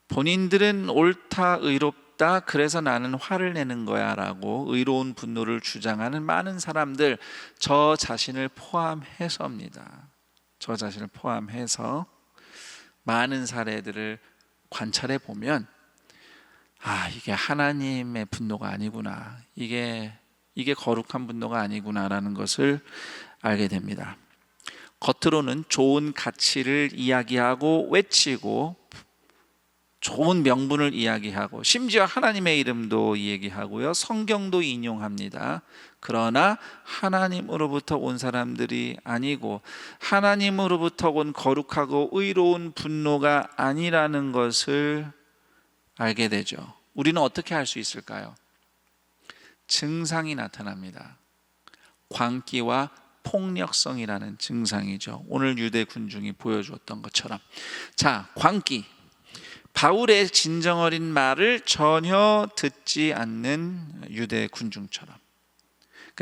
본인들은 옳다, 의롭다, 그래서 나는 화를 내는 거야 라고 의로운 분노를 주장하는 많은 사람들, 저 자신을 포함해서입니다. 저 자신을 포함해서 많은 사례들을 관찰해 보면, 아, 이게 하나님의 분노가 아니구나, 이게 거룩한 분노가 아니구나라는 것을 알게 됩니다. 겉으로는 좋은 가치를 이야기하고 외치고 좋은 명분을 이야기하고 심지어 하나님의 이름도 얘기하고요, 성경도 인용합니다. 그러나 하나님으로부터 온 사람들이 아니고 하나님으로부터 온 거룩하고 의로운 분노가 아니라는 것을 알게 되죠. 우리는 어떻게 할 수 있을까요? 증상이 나타납니다. 광기와 폭력성이라는 증상이죠. 오늘 유대 군중이 보여주었던 것처럼. 자, 광기. 바울의 진정어린 말을 전혀 듣지 않는 유대 군중처럼,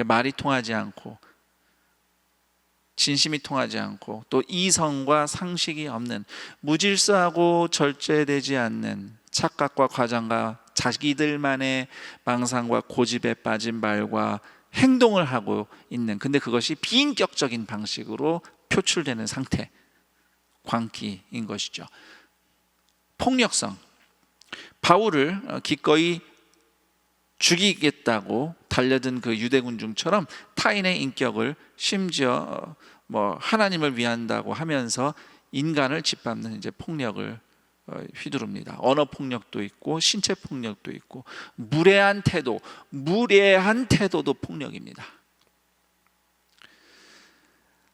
말이 통하지 않고 진심이 통하지 않고 또 이성과 상식이 없는, 무질서하고 절제되지 않는 착각과 과장과 자기들만의 망상과 고집에 빠진 말과 행동을 하고 있는, 근데 그것이 비인격적인 방식으로 표출되는 상태, 광기인 것이죠. 폭력성. 바울을 기꺼이 죽이겠다고 달려든 그 유대 군중처럼 타인의 인격을, 심지어 하나님을 위한다고 하면서 인간을 짓밟는 이제 폭력을 휘두릅니다. 언어 폭력도 있고 신체 폭력도 있고 무례한 태도도 폭력입니다.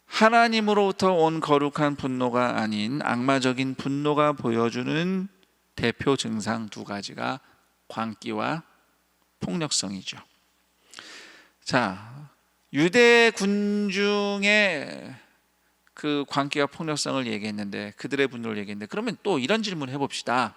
하나님으로부터 온 거룩한 분노가 아닌 악마적인 분노가 보여주는 대표 증상 두 가지가 광기와 폭력성이죠. 자, 유대 군중의 그 광기와 폭력성을 얘기했는데, 그들의 분노를 얘기했는데, 그러면 또 이런 질문을 해봅시다.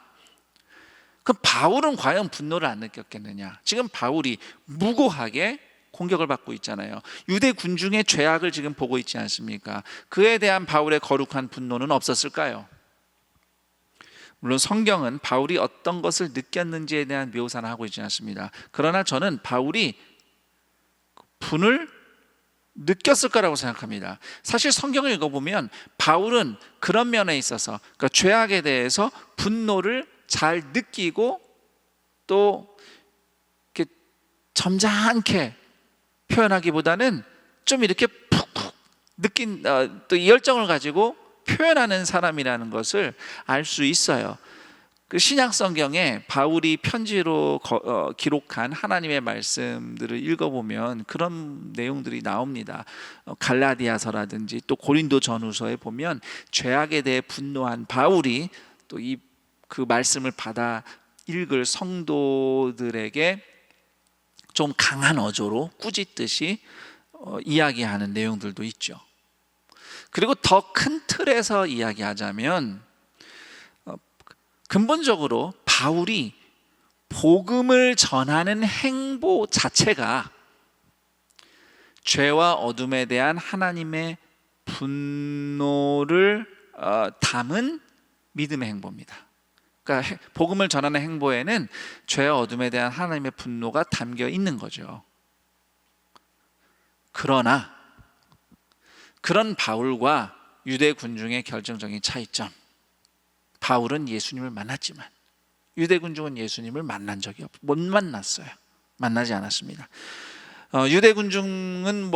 그럼 바울은 과연 분노를 안 느꼈겠느냐? 지금 바울이 무고하게 공격을 받고 있잖아요. 유대 군중의 죄악을 지금 보고 있지 않습니까? 그에 대한 바울의 거룩한 분노는 없었을까요? 물론 성경은 바울이 어떤 것을 느꼈는지에 대한 묘사는 하고 있지 않습니다. 그러나 저는 바울이 분을 느꼈을 거라고 생각합니다. 사실 성경을 읽어보면 바울은 그런 면에 있어서, 그러니까 죄악에 대해서 분노를 잘 느끼고 또 이렇게 점잖게 표현하기보다는 좀 이렇게 푹푹 느낀 또 이 열정을 가지고 표현하는 사람이라는 것을 알 수 있어요. 그 신약 성경에 바울이 편지로 기록한 하나님의 말씀들을 읽어보면 그런 내용들이 나옵니다. 갈라디아서라든지 또 고린도 전후서에 보면 죄악에 대해 분노한 바울이 또 그 말씀을 받아 읽을 성도들에게 좀 강한 어조로 꾸짖듯이 이야기하는 내용들도 있죠. 그리고 더 큰 틀에서 이야기하자면 근본적으로 바울이 복음을 전하는 행보 자체가 죄와 어둠에 대한 하나님의 분노를 담은 믿음의 행보입니다. 그러니까 복음을 전하는 행보에는 죄와 어둠에 대한 하나님의 분노가 담겨 있는 거죠. 그러나 그런 바울과 유대 군중의 결정적인 차이점, 바울은 예수님을 만났지만 유대 군중은 예수님을 만난 적이 못 만났어요. 만나지 않았습니다. 유대 군중은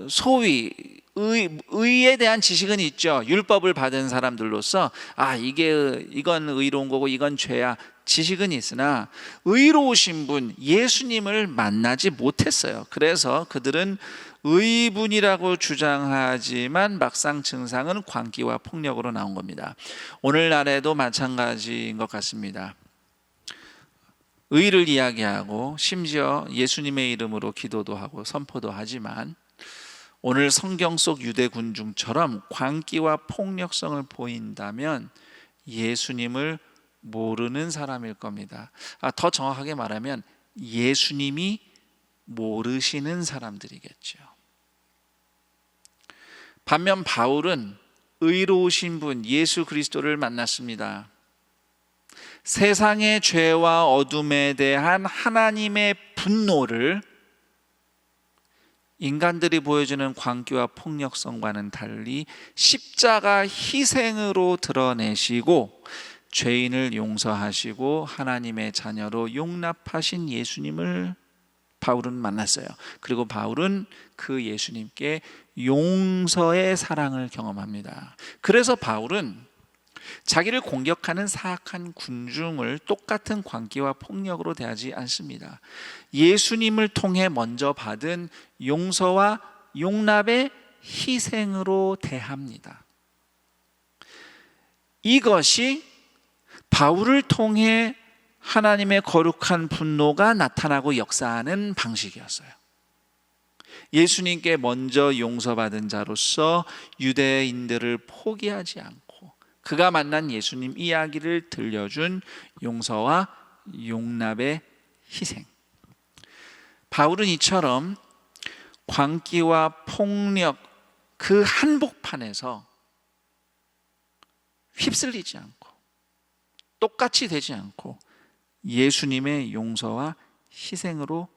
소위 의에 대한 지식은 있죠. 율법을 받은 사람들로서 이건 의로운 거고 이건 죄야, 지식은 있으나 의로우신 분 예수님을 만나지 못했어요. 그래서 그들은 의분이라고 주장하지만 막상 증상은 광기와 폭력으로 나온 겁니다. 오늘날에도 마찬가지인 것 같습니다. 의를 이야기하고 심지어 예수님의 이름으로 기도도 하고 선포도 하지만 오늘 성경 속 유대 군중처럼 광기와 폭력성을 보인다면 예수님을 모르는 사람일 겁니다. 더 정확하게 말하면 예수님이 모르시는 사람들이겠죠. 반면 바울은 의로우신 분 예수 그리스도를 만났습니다. 세상의 죄와 어둠에 대한 하나님의 분노를 인간들이 보여주는 광기와 폭력성과는 달리 십자가 희생으로 드러내시고 죄인을 용서하시고 하나님의 자녀로 용납하신 예수님을 바울은 만났어요. 그리고 바울은 그 예수님께 용서의 사랑을 경험합니다. 그래서 바울은 자기를 공격하는 사악한 군중을 똑같은 광기와 폭력으로 대하지 않습니다. 예수님을 통해 먼저 받은 용서와 용납의 희생으로 대합니다. 이것이 바울을 통해 하나님의 거룩한 분노가 나타나고 역사하는 방식이었어요. 예수님께 먼저 용서받은 자로서 유대인들을 포기하지 않고 그가 만난 예수님 이야기를 들려준 용서와 용납의 희생. 바울은 이처럼 광기와 폭력 그 한복판에서 휩쓸리지 않고 똑같이 되지 않고 예수님의 용서와 희생으로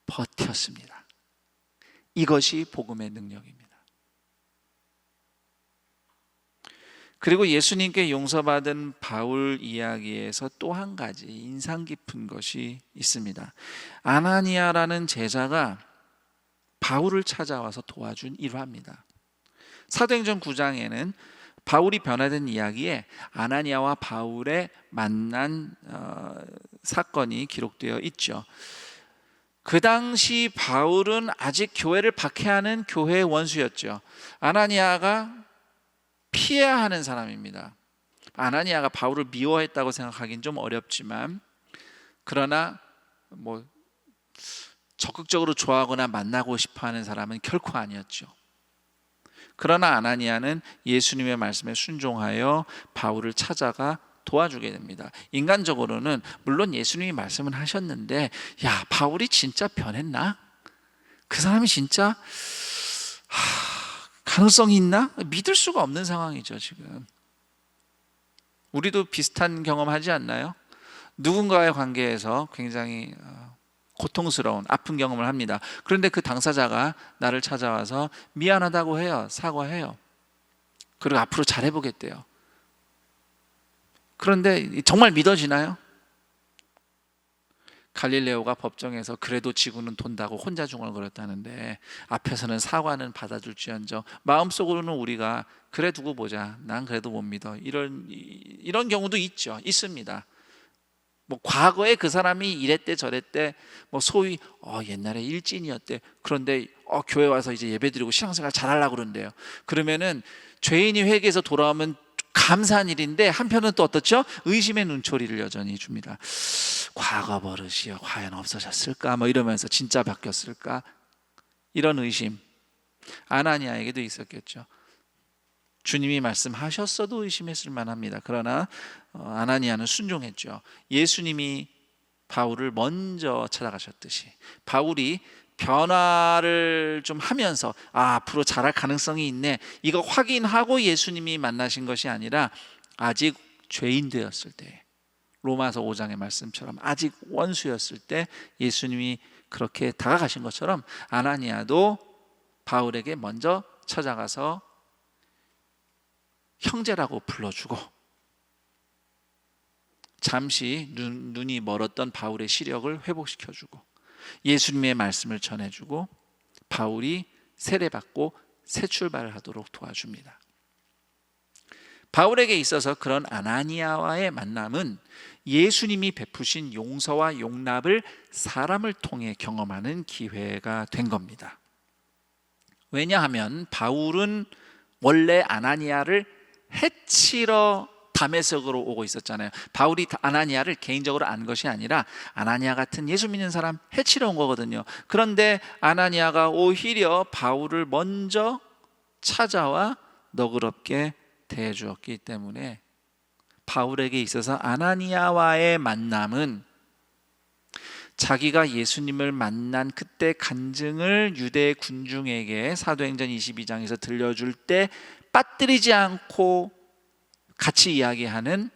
버텼습니다. 이것이 복음의 능력입니다. 그리고 예수님께 용서받은 바울 이야기에서 또 한 가지 인상 깊은 것이 있습니다. 아나니아라는 제자가 바울을 찾아와서 도와준 일화입니다. 사도행전 9장에는 바울이 변화된 이야기에 아나니아와 바울의 만난 사건이 기록되어 있죠. 그 당시 바울은 아직 교회를 박해하는 교회의 원수였죠. 아나니아가 피해야 하는 사람입니다. 아나니아가 바울을 미워했다고 생각하기는 좀 어렵지만 그러나 적극적으로 좋아하거나 만나고 싶어하는 사람은 결코 아니었죠. 그러나 아나니아는 예수님의 말씀에 순종하여 바울을 찾아가 도와주게 됩니다. 인간적으로는 물론 예수님이 말씀은 하셨는데 야, 바울이 진짜 변했나? 그 사람이 진짜 가능성이 있나? 믿을 수가 없는 상황이죠. 지금 우리도 비슷한 경험하지 않나요? 누군가의 관계에서 굉장히 고통스러운 아픈 경험을 합니다. 그런데 그 당사자가 나를 찾아와서 미안하다고 해요. 사과해요. 그리고 앞으로 잘해보겠대요. 그런데 정말 믿어지나요? 갈릴레오가 법정에서 그래도 지구는 돈다고 혼자 중얼거렸다는데 앞에서는 사과는 받아줄지언정 마음속으로는 우리가 그래 두고 보자. 난 그래도 못 믿어. 이런 경우도 있습니다. 과거에 그 사람이 이랬대 저랬대 소위 옛날에 일진이었대. 그런데 교회 와서 이제 예배드리고 신앙생활 잘하려고 그런대요. 그러면은 죄인이 회개해서 돌아오면 감사한 일인데 한편은 또 어떻죠? 의심의 눈초리를 여전히 줍니다. 과거 버릇이요 과연 없어졌을까? 이러면서 진짜 바뀌었을까? 이런 의심 아나니아에게도 있었겠죠. 주님이 말씀하셨어도 의심했을 만합니다. 그러나 아나니아는 순종했죠. 예수님이 바울을 먼저 찾아가셨듯이 바울이 변화를 좀 하면서 앞으로 잘할 가능성이 있네 이거 확인하고 예수님이 만나신 것이 아니라 아직 죄인 되었을 때 로마서 5장의 말씀처럼 아직 원수였을 때 예수님이 그렇게 다가가신 것처럼 아나니아도 바울에게 먼저 찾아가서 형제라고 불러주고 잠시 눈이 멀었던 바울의 시력을 회복시켜주고 예수님의 말씀을 전해주고 바울이 세례받고 새 출발을 하도록 도와줍니다. 바울에게 있어서 그런 아나니아와의 만남은 예수님이 베푸신 용서와 용납을 사람을 통해 경험하는 기회가 된 겁니다. 왜냐하면 바울은 원래 아나니아를 해치러 다메섹으로 오고 있었잖아요. 바울이 아나니아를 개인적으로 안 것이 아니라 아나니아 같은 예수 믿는 사람 해치러 온 거거든요. 그런데 아나니아가 오히려 바울을 먼저 찾아와 너그럽게 대해 주었기 때문에 바울에게 있어서 아나니아와의 만남은 자기가 예수님을 만난 그때 간증을 유대 군중에게 사도행전 22장에서 들려줄 때 빠뜨리지 않고 같이 이야기하는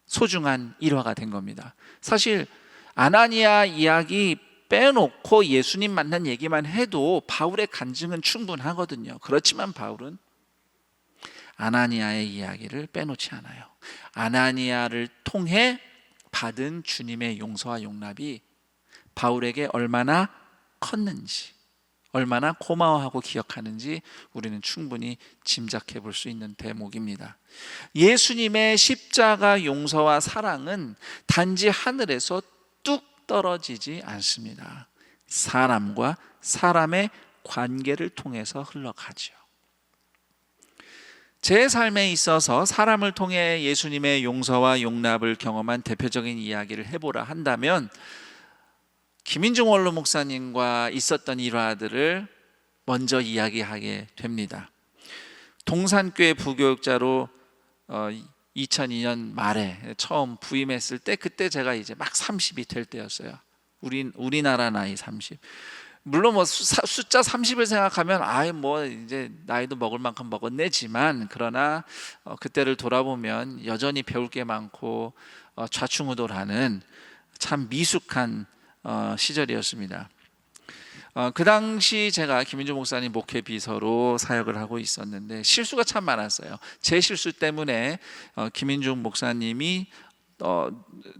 소중한 일화가 된 겁니다. 사실 아나니아 이야기 빼놓고 예수님 만난 얘기만 해도 바울의 간증은 충분하거든요. 그렇지만 바울은 아나니아의 이야기를 빼놓지 않아요. 아나니아를 통해 받은 주님의 용서와 용납이 바울에게 얼마나 컸는지, 얼마나 고마워하고 기억하는지 우리는 충분히 짐작해 볼 수 있는 대목입니다. 예수님의 십자가 용서와 사랑은 단지 하늘에서 뚝 떨어지지 않습니다. 사람과 사람의 관계를 통해서 흘러가죠. 제 삶에 있어서 사람을 통해 예수님의 용서와 용납을 경험한 대표적인 이야기를 해보라 한다면 김인중 원로 목사님과 있었던 일화들을 먼저 이야기하게 됩니다. 동산교회 부교육자로 2002년 말에 처음 부임했을 때 그때 제가 이제 막 30이 될 때였어요. 우리나라 나이 30. 물론 뭐 숫자 30을 생각하면 뭐 이제 나이도 먹을 만큼 먹었네지만 그러나 그때를 돌아보면 여전히 배울 게 많고 좌충우돌하는 참 미숙한 시절이었습니다. 그 당시 제가 김인주 목사님 목회 비서로 사역을 하고 있었는데 실수가 참 많았어요. 제 실수 때문에 김인주 목사님이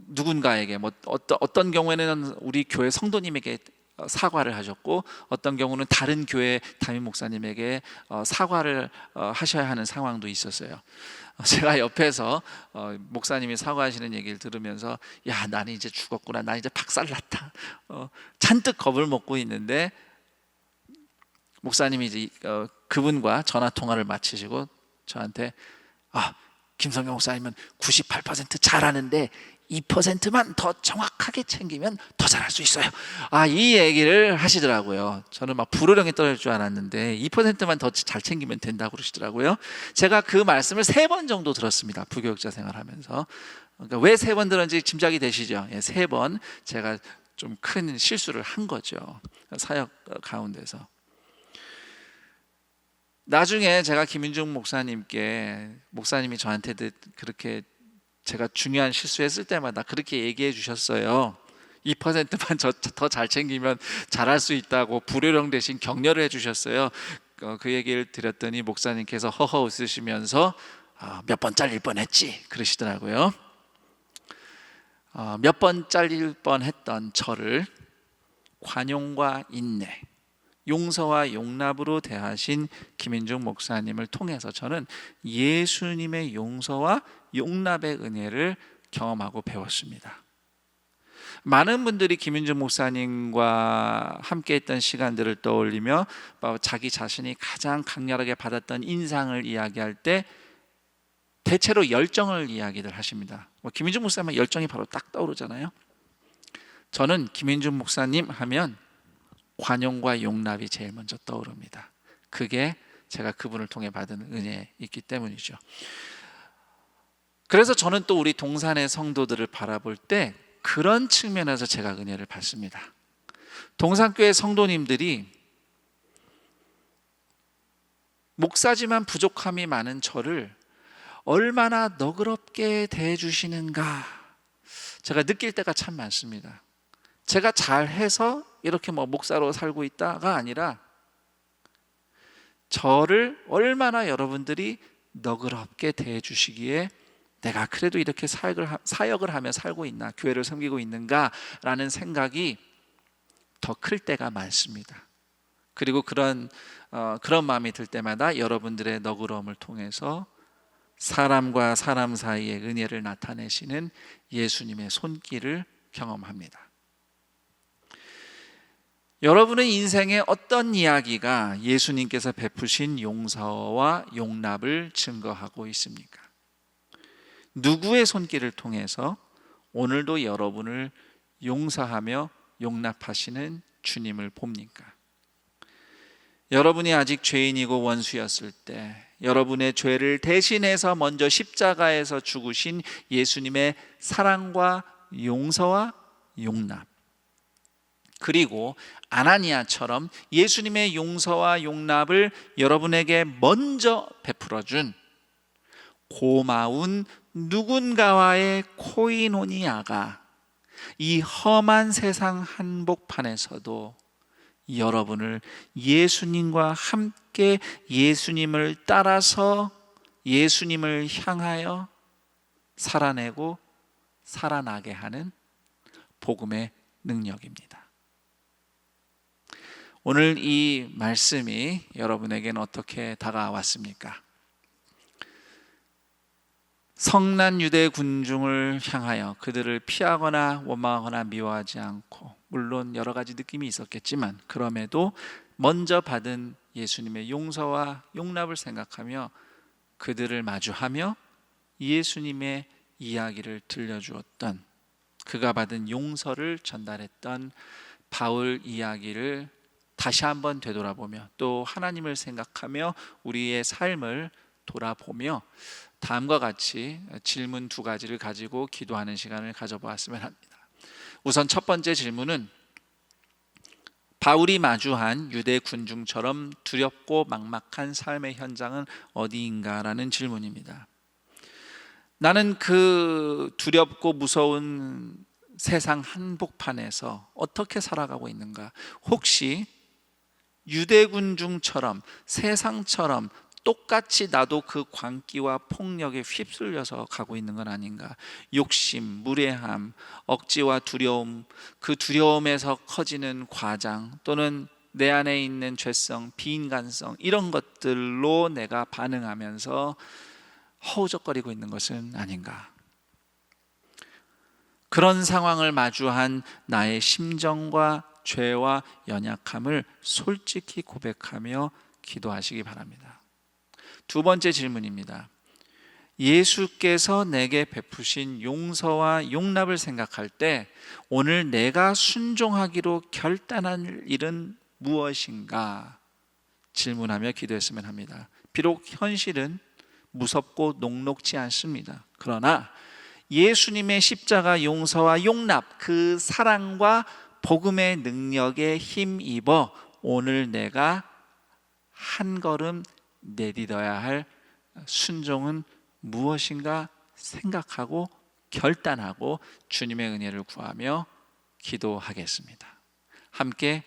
누군가에게 어떤 경우에는 우리 교회 성도님에게 사과를 하셨고 어떤 경우는 다른 교회 담임 목사님에게 사과를 하셔야 하는 상황도 있었어요. 제가 옆에서 목사님이 사과하시는 얘기를 들으면서 야, 나는 이제 죽었구나, 나 이제 박살났다, 잔뜩 겁을 먹고 있는데 목사님이 이제 그분과 전화 통화를 마치시고 저한테 김성경 목사님은 98% 잘하는데 2%만 더 정확하게 챙기면 더 잘할 수 있어요. 이 얘기를 하시더라고요. 저는 막 불호령이 떨어질 줄 알았는데 2%만 더 잘 챙기면 된다고 그러시더라고요. 제가 그 말씀을 3번 정도 들었습니다. 부교육자 생활하면서. 그러니까 왜 3번 들었는지 짐작이 되시죠? 3번 제가 좀 큰 실수를 한 거죠. 사역 가운데서. 나중에 제가 김인중 목사님이 저한테 그렇게 제가 중요한 실수했을 때마다 그렇게 얘기해 주셨어요. 2%만 더 잘 챙기면 잘할 수 있다고 불효령 대신 격려를 해주셨어요. 그 얘기를 드렸더니 목사님께서 허허 웃으시면서 몇 번 잘릴 뻔했지 그러시더라고요. 몇 번 잘릴 뻔했던 저를 관용과 인내, 용서와 용납으로 대하신 김인중 목사님을 통해서 저는 예수님의 용서와 용납의 은혜를 경험하고 배웠습니다. 많은 분들이 김인중 목사님과 함께 했던 시간들을 떠올리며 자기 자신이 가장 강렬하게 받았던 인상을 이야기할 때 대체로 열정을 이야기를 하십니다. 김인중 목사님 열정이 바로 딱 떠오르잖아요. 저는 김인중 목사님 하면 관용과 용납이 제일 먼저 떠오릅니다. 그게 제가 그분을 통해 받은 은혜이기 때문이죠. 그래서 저는 또 우리 동산의 성도들을 바라볼 때 그런 측면에서 제가 은혜를 받습니다. 동산교회 성도님들이 목사지만 부족함이 많은 저를 얼마나 너그럽게 대해주시는가 제가 느낄 때가 참 많습니다. 제가 잘해서 이렇게 목사로 살고 있다가 아니라 저를 얼마나 여러분들이 너그럽게 대해주시기에 내가 그래도 이렇게 사역을 하며 살고 있나, 교회를 섬기고 있는가라는 생각이 더 클 때가 많습니다. 그리고 그런 마음이 들 때마다 여러분들의 너그러움을 통해서 사람과 사람 사이의 은혜를 나타내시는 예수님의 손길을 경험합니다. 여러분의 인생에 어떤 이야기가 예수님께서 베푸신 용서와 용납을 증거하고 있습니까? 누구의 손길을 통해서 오늘도 여러분을 용서하며 용납하시는 주님을 봅니까? 여러분이 아직 죄인이고 원수였을 때 여러분의 죄를 대신해서 먼저 십자가에서 죽으신 예수님의 사랑과 용서와 용납, 그리고 아나니아처럼 예수님의 용서와 용납을 여러분에게 먼저 베풀어준 고마운 누군가와의 코이노니아가 이 험한 세상 한복판에서도 여러분을 예수님과 함께 예수님을 따라서 예수님을 향하여 살아내고 살아나게 하는 복음의 능력입니다. 오늘 이 말씀이 여러분에게는 어떻게 다가왔습니까? 성난 유대 군중을 향하여 그들을 피하거나 원망하거나 미워하지 않고, 물론 여러 가지 느낌이 있었겠지만 그럼에도 먼저 받은 예수님의 용서와 용납을 생각하며 그들을 마주하며 예수님의 이야기를 들려주었던, 그가 받은 용서를 전달했던 바울 이야기를 다시 한번 되돌아보며 또 하나님을 생각하며 우리의 삶을 돌아보며 다음과 같이 질문 2가지를 가지고 기도하는 시간을 가져보았으면 합니다. 우선 첫 번째 질문은 바울이 마주한 유대 군중처럼 두렵고 막막한 삶의 현장은 어디인가라는 질문입니다. 나는 그 두렵고 무서운 세상 한복판에서 어떻게 살아가고 있는가? 혹시 유대 군중처럼 세상처럼 똑같이 나도 그 광기와 폭력에 휩쓸려서 가고 있는 건 아닌가? 욕심, 무례함, 억지와 두려움, 그 두려움에서 커지는 과장, 또는 내 안에 있는 죄성, 비인간성, 이런 것들로 내가 반응하면서 허우적거리고 있는 것은 아닌가? 그런 상황을 마주한 나의 심정과 죄와 연약함을 솔직히 고백하며 기도하시기 바랍니다. 2번째 질문입니다. 예수께서 내게 베푸신 용서와 용납을 생각할 때 오늘 내가 순종하기로 결단한 일은 무엇인가? 질문하며 기도했으면 합니다. 비록 현실은 무섭고 녹록지 않습니다. 그러나 예수님의 십자가 용서와 용납, 그 사랑과 복음의 능력에 힘입어 오늘 내가 한 걸음 내딛어야 할 순종은 무엇인가 생각하고 결단하고 주님의 은혜를 구하며 기도하겠습니다. 함께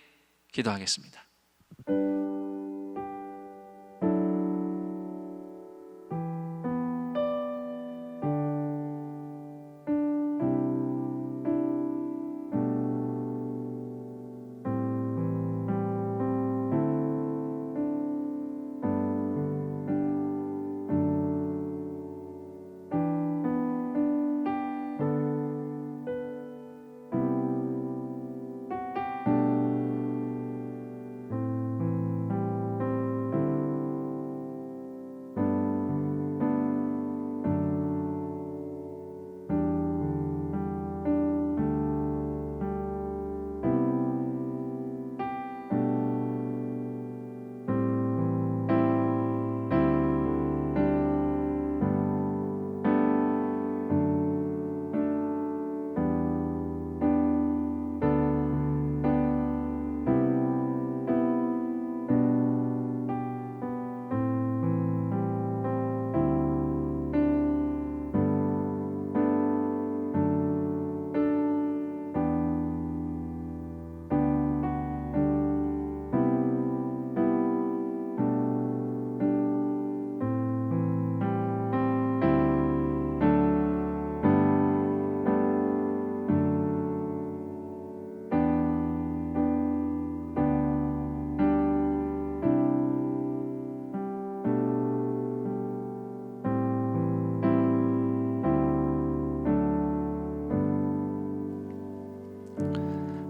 기도하겠습니다.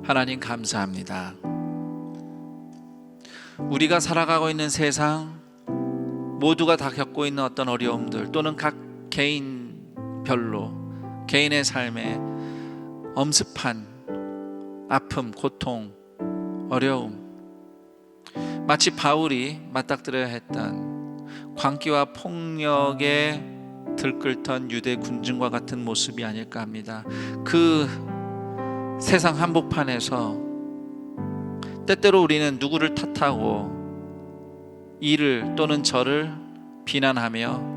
하나님 감사합니다. 우리가 살아가고 있는 세상, 모두가 다 겪고 있는 어떤 어려움들, 또는 각 개인 별로 개인의 삶에 엄습한 아픔, 고통, 어려움, 마치 바울이 맞닥뜨려야 했던 광기와 폭력에 들끓던 유대 군중과 같은 모습이 아닐까 합니다. 그 세상 한복판에서 때때로 우리는 누구를 탓하고 이를 또는 저를 비난하며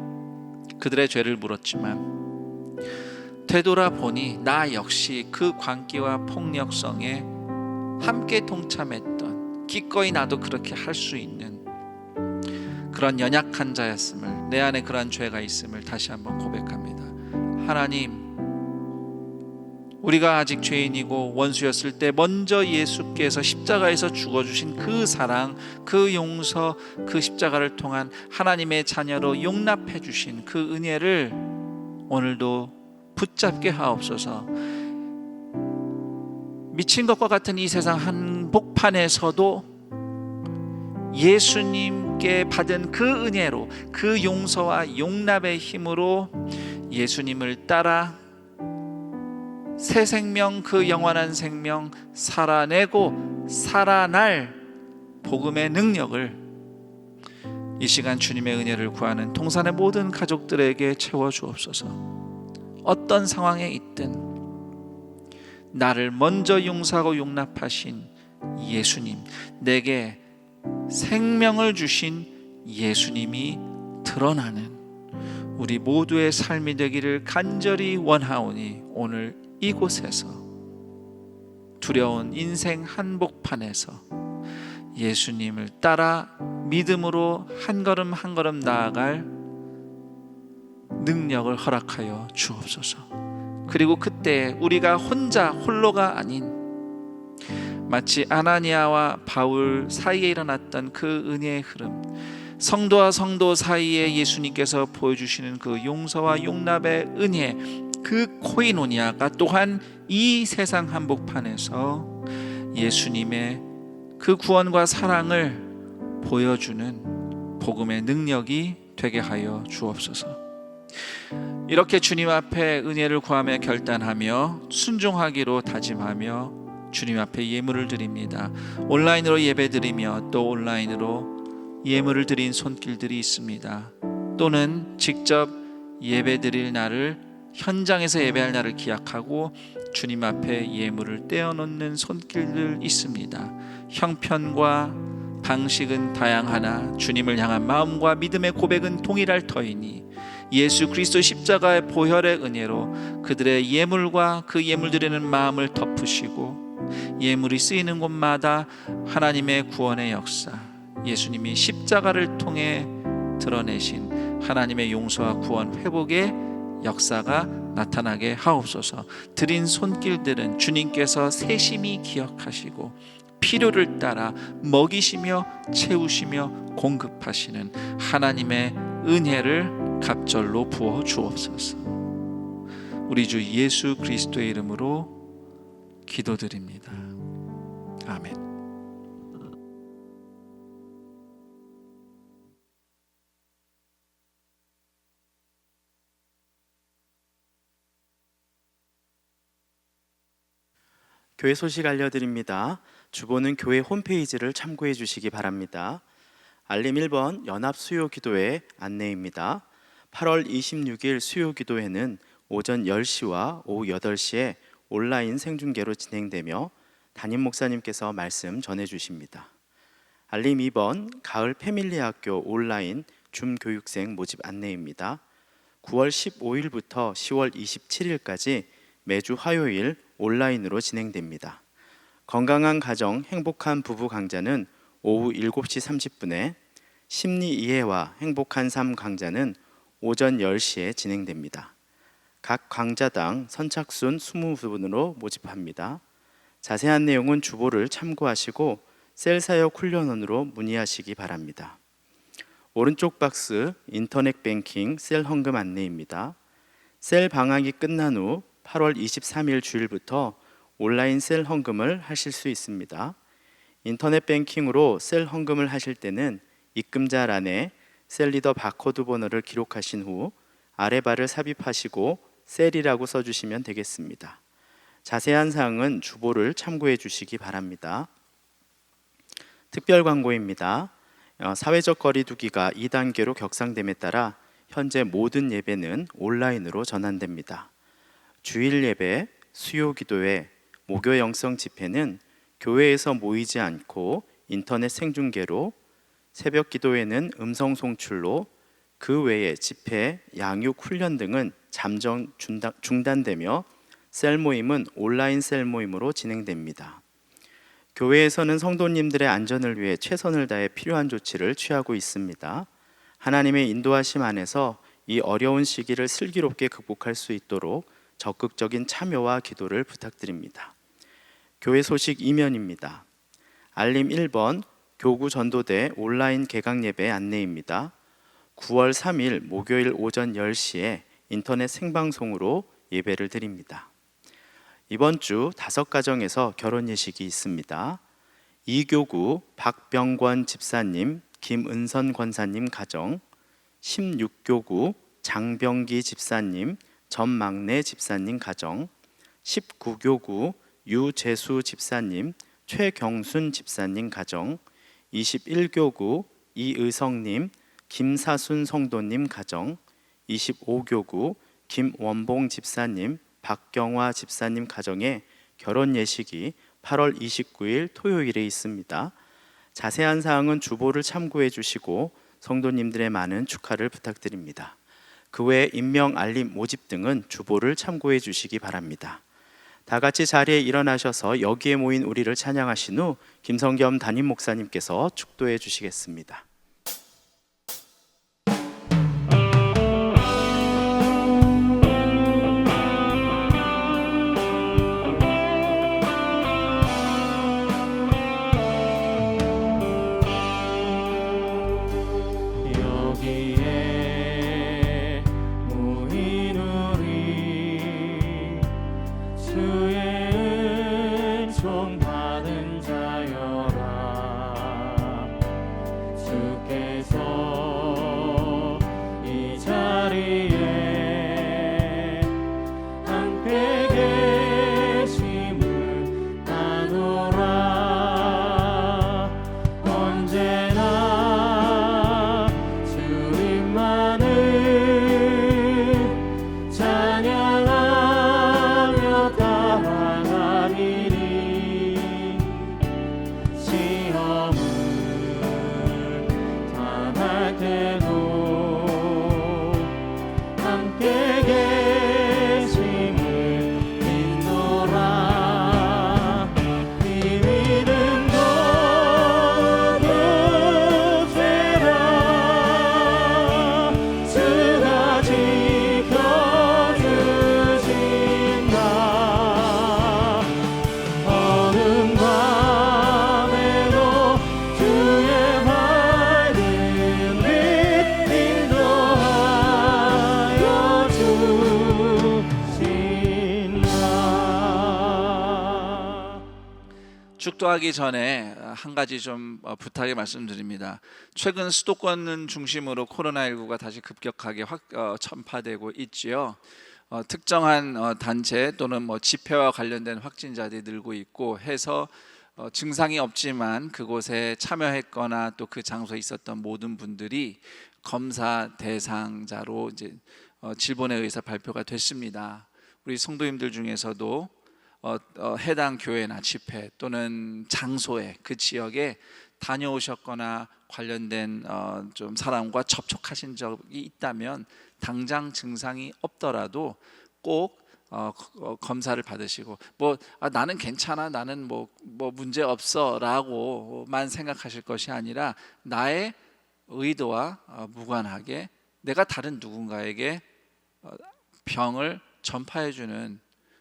그들의 죄를 물었지만 되돌아보니 나 역시 그 광기와 폭력성에 함께 동참했던, 기꺼이 나도 그렇게 할 수 있는 그런 연약한 자였음을, 내 안에 그러한 죄가 있음을 다시 한번 고백합니다. 하나님, 우리가 아직 죄인이고 원수였을 때 먼저 예수께서 십자가에서 죽어주신 그 사랑, 그 용서, 그 십자가를 통한 하나님의 자녀로 용납해 주신 그 은혜를 오늘도 붙잡게 하옵소서. 미친 것과 같은 이 세상 한복판에서도 예수님께 받은 그 은혜로, 그 용서와 용납의 힘으로 예수님을 따라 새 생명, 그 영원한 생명 살아내고 살아날 복음의 능력을 이 시간 주님의 은혜를 구하는 동산의 모든 가족들에게 채워 주옵소서. 어떤 상황에 있든 나를 먼저 용서하고 용납하신 예수님, 내게 생명을 주신 예수님이 드러나는 우리 모두의 삶이 되기를 간절히 원하오니 오늘 이곳에서 두려운 인생 한복판에서 예수님을 따라 믿음으로 한 걸음 한 걸음 나아갈 능력을 허락하여 주옵소서. 그리고 그때 우리가 홀로가 아닌 마치 아나니아와 바울 사이에 일어났던 그 은혜의 흐름, 성도와 성도 사이에 예수님께서 보여주시는 그 용서와 용납의 은혜, 그 코이노니아가 또한 이 세상 한복판에서 예수님의 그 구원과 사랑을 보여주는 복음의 능력이 되게 하여 주옵소서. 이렇게 주님 앞에 은혜를 구하며 결단하며 순종하기로 다짐하며 주님 앞에 예물을 드립니다. 온라인으로 예배드리며 또 온라인으로 예물을 드린 손길들이 있습니다. 또는 직접 예배드릴 날을, 현장에서 예배할 날을 기약하고 주님 앞에 예물을 떼어놓는 손길들 있습니다. 형편과 방식은 다양하나 주님을 향한 마음과 믿음의 고백은 동일할 터이니 예수 그리스도 십자가의 보혈의 은혜로 그들의 예물과 그 예물 드리는 마음을 덮으시고 예물이 쓰이는 곳마다 하나님의 구원의 역사, 예수님이 십자가를 통해 드러내신 하나님의 용서와 구원, 회복의 역사가 나타나게 하옵소서. 드린 손길들은 주님께서 세심히 기억하시고 필요를 따라 먹이시며 채우시며 공급하시는 하나님의 은혜를 갑절로 부어 주옵소서. 우리 주 예수 그리스도의 이름으로 기도드립니다. 아멘. 교회 소식 알려드립니다. 주보는 교회 홈페이지를 참고해 주시기 바랍니다. 알림 1번 연합 수요 기도회 안내입니다. 8월 26일 수요 기도회는 오전 10시와 오후 8시에 온라인 생중계로 진행되며 담임 목사님께서 말씀 전해 주십니다. 알림 2번 가을 패밀리학교 온라인 줌 교육생 모집 안내입니다. 9월 15일부터 10월 27일까지 매주 화요일 온라인으로 진행됩니다. 건강한 가정 행복한 부부 강좌는 오후 7시 30분에, 심리 이해와 행복한 삶 강좌는 오전 10시에 진행됩니다. 각 강좌당 선착순 20분으로 모집합니다. 자세한 내용은 주보를 참고하시고 셀 사역 훈련원으로 문의하시기 바랍니다. 오른쪽 박스 인터넷 뱅킹 셀 헌금 안내입니다. 셀 방학이 끝난 후 8월 23일 주일부터 온라인 셀 헌금을 하실 수 있습니다. 인터넷 뱅킹으로 셀 헌금을 하실 때는 입금자란에 셀 리더 바코드 번호를 기록하신 후 아래 바를 삽입하시고 셀이라고 써주시면 되겠습니다. 자세한 사항은 주보를 참고해 주시기 바랍니다. 특별 광고입니다. 사회적 거리 두기가 2단계로 격상됨에 따라 현재 모든 예배는 온라인으로 전환됩니다. 주일 예배, 수요 기도회, 목요 영성 집회는 교회에서 모이지 않고 인터넷 생중계로, 새벽 기도회는 음성 송출로, 그 외에 집회, 양육, 훈련 등은 잠정 중단되며 셀 모임은 온라인 셀 모임으로 진행됩니다. 교회에서는 성도님들의 안전을 위해 최선을 다해 필요한 조치를 취하고 있습니다. 하나님의 인도하심 안에서 이 어려운 시기를 슬기롭게 극복할 수 있도록 적극적인 참여와 기도를 부탁드립니다. 교회 소식 이면입니다. 알림 1번 교구 전도대 온라인 개강 예배 안내입니다. 9월 3일 목요일 오전 10시에 인터넷 생방송으로 예배를 드립니다. 이번 주 5가정에서 결혼 예식이 있습니다. 2교구 박병권 집사님, 김은선 권사님 가정, 16교구 장병기 집사님, 전막내 집사님 가정, 19교구 유재수 집사님, 최경순 집사님 가정, 21교구 이의성님, 김사순 성도님 가정, 25교구 김원봉 집사님, 박경화 집사님 가정의 결혼 예식이 8월 29일 토요일에 있습니다. 자세한 사항은 주보를 참고해 주시고 성도님들의 많은 축하를 부탁드립니다. 그 외 임명 알림 모집 등은 주보를 참고해 주시기 바랍니다. 다 같이 자리에 일어나셔서 여기에 모인 우리를 찬양하신 후 김성겸 담임 목사님께서 축도해 주시겠습니다. 여기에 모인 우리 주의 은총 받은 자여라. 주께서 이 자리에 함께 계심을 아노라. 언제나 주님만을 찬양하며 따라가리니 시험을 당할 때도 함께 계심을 믿노라. 이 믿음도 구세라. 주가 지켜주신다. 어둠 밤에도 주의 밝은 빛 인도하여 주신다. 축도하기 전에 한 가지 좀 부탁의 말씀드립니다. 최근 수도권 중심으로 코로나19가 다시 급격하게 전파되고 있지요. 특정한 단체 또는 집회와 관련된 확진자들이 늘고 있고 해서 증상이 없지만 그곳에 참여했거나 또 그 장소에 있었던 모든 분들이 검사 대상자로 이제 질본에 의해서 발표가 됐습니다. 우리 성도님들 중에서도 해당 교회나 집회 또는 장소에 그 지역에 다녀오셨거나 관련된 좀 사람과 접촉하신 적이 있다면 당장 증상이 없더라도 꼭 검사를 받으시고 나는 괜찮아, 나는 뭐 문제 없어라고만 생각하실 것이 아니라 나의 의도와 무관하게 내가 다른 누군가에게 병을 전파해주는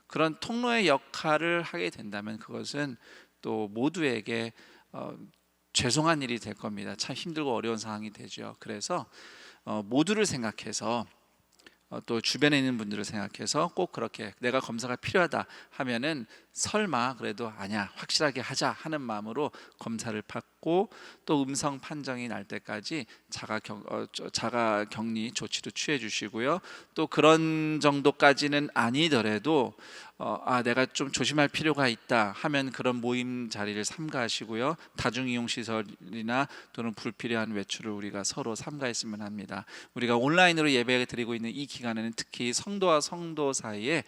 그런 통로의 역할을 하게 된다면 그것은 또 모두에게 죄송한 일이 될 겁니다. 참 힘들고 어려운 상황이 되죠. 그래서 모두를 생각해서 또 주변에 있는 분들을 생각해서 꼭 그렇게 내가 검사가 필요하다 하면은 설마 그래도 아니야 확실하게 하자 하는 마음으로 검사를 받고 받고 또 음성 판정이 날 때까지 자가 격리 조치도 취해 주시고요. 또 그런 정도까지는 아니더라도 내가 좀 조심할 필요가 있다 하면 그런 모임 자리를 삼가하시고요. 다중이용시설이나 또는 불필요한 외출을 우리가 서로 삼가했으면 합니다. 우리가 온라인으로 예배 드리고 있는 이 기간에는 특히 성도와 성도 사이에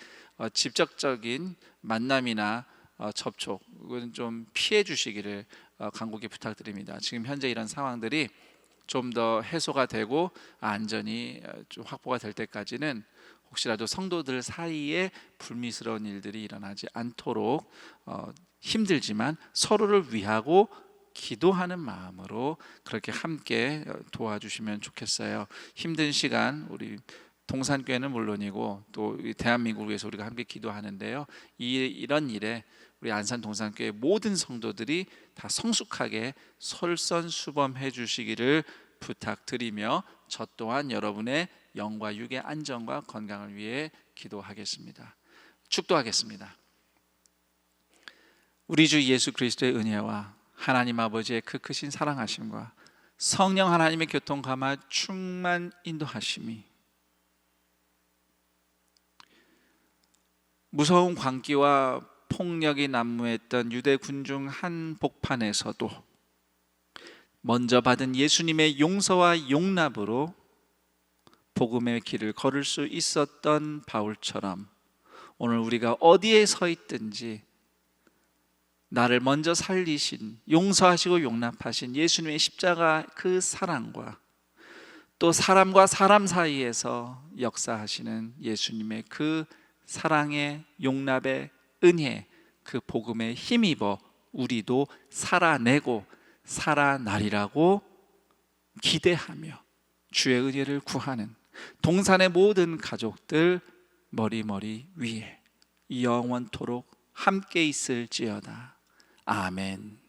직접적인 만남이나 접촉은 좀 피해 주시기를 간곡히 부탁드립니다. 지금 현재 이런 상황들이 좀 더 해소가 되고 안전이 좀 확보가 될 때까지는 혹시라도 성도들 사이에 불미스러운 일들이 일어나지 않도록 힘들지만 서로를 위하고 기도하는 마음으로 그렇게 함께 도와주시면 좋겠어요. 힘든 시간 우리 동산교회는 물론이고 또 대한민국을 위해서 우리가 함께 기도하는데요. 이런 일에 우리 안산 동산교회 모든 성도들이 다 성숙하게 솔선수범해 주시기를 부탁드리며 저 또한 여러분의 영과 육의 안전과 건강을 위해 기도하겠습니다. 축도하겠습니다. 우리 주 예수 그리스도의 은혜와 하나님 아버지의 그 크신 사랑하심과 성령 하나님의 교통감화 충만 인도하심이 무서운 광기와 폭력이 난무했던 유대 군중 한복판에서도 먼저 받은 예수님의 용서와 용납으로 복음의 길을 걸을 수 있었던 바울처럼 오늘 우리가 어디에 서 있든지 나를 먼저 살리신, 용서하시고 용납하신 예수님의 십자가 그 사랑과 또 사람과 사람 사이에서 역사하시는 예수님의 그 사랑의 용납의 은혜, 그 복음에 힘입어 우리도 살아내고 살아나리라고 기대하며 주의 은혜를 구하는 동산의 모든 가족들 머리 위에 영원토록 함께 있을지어다. 아멘.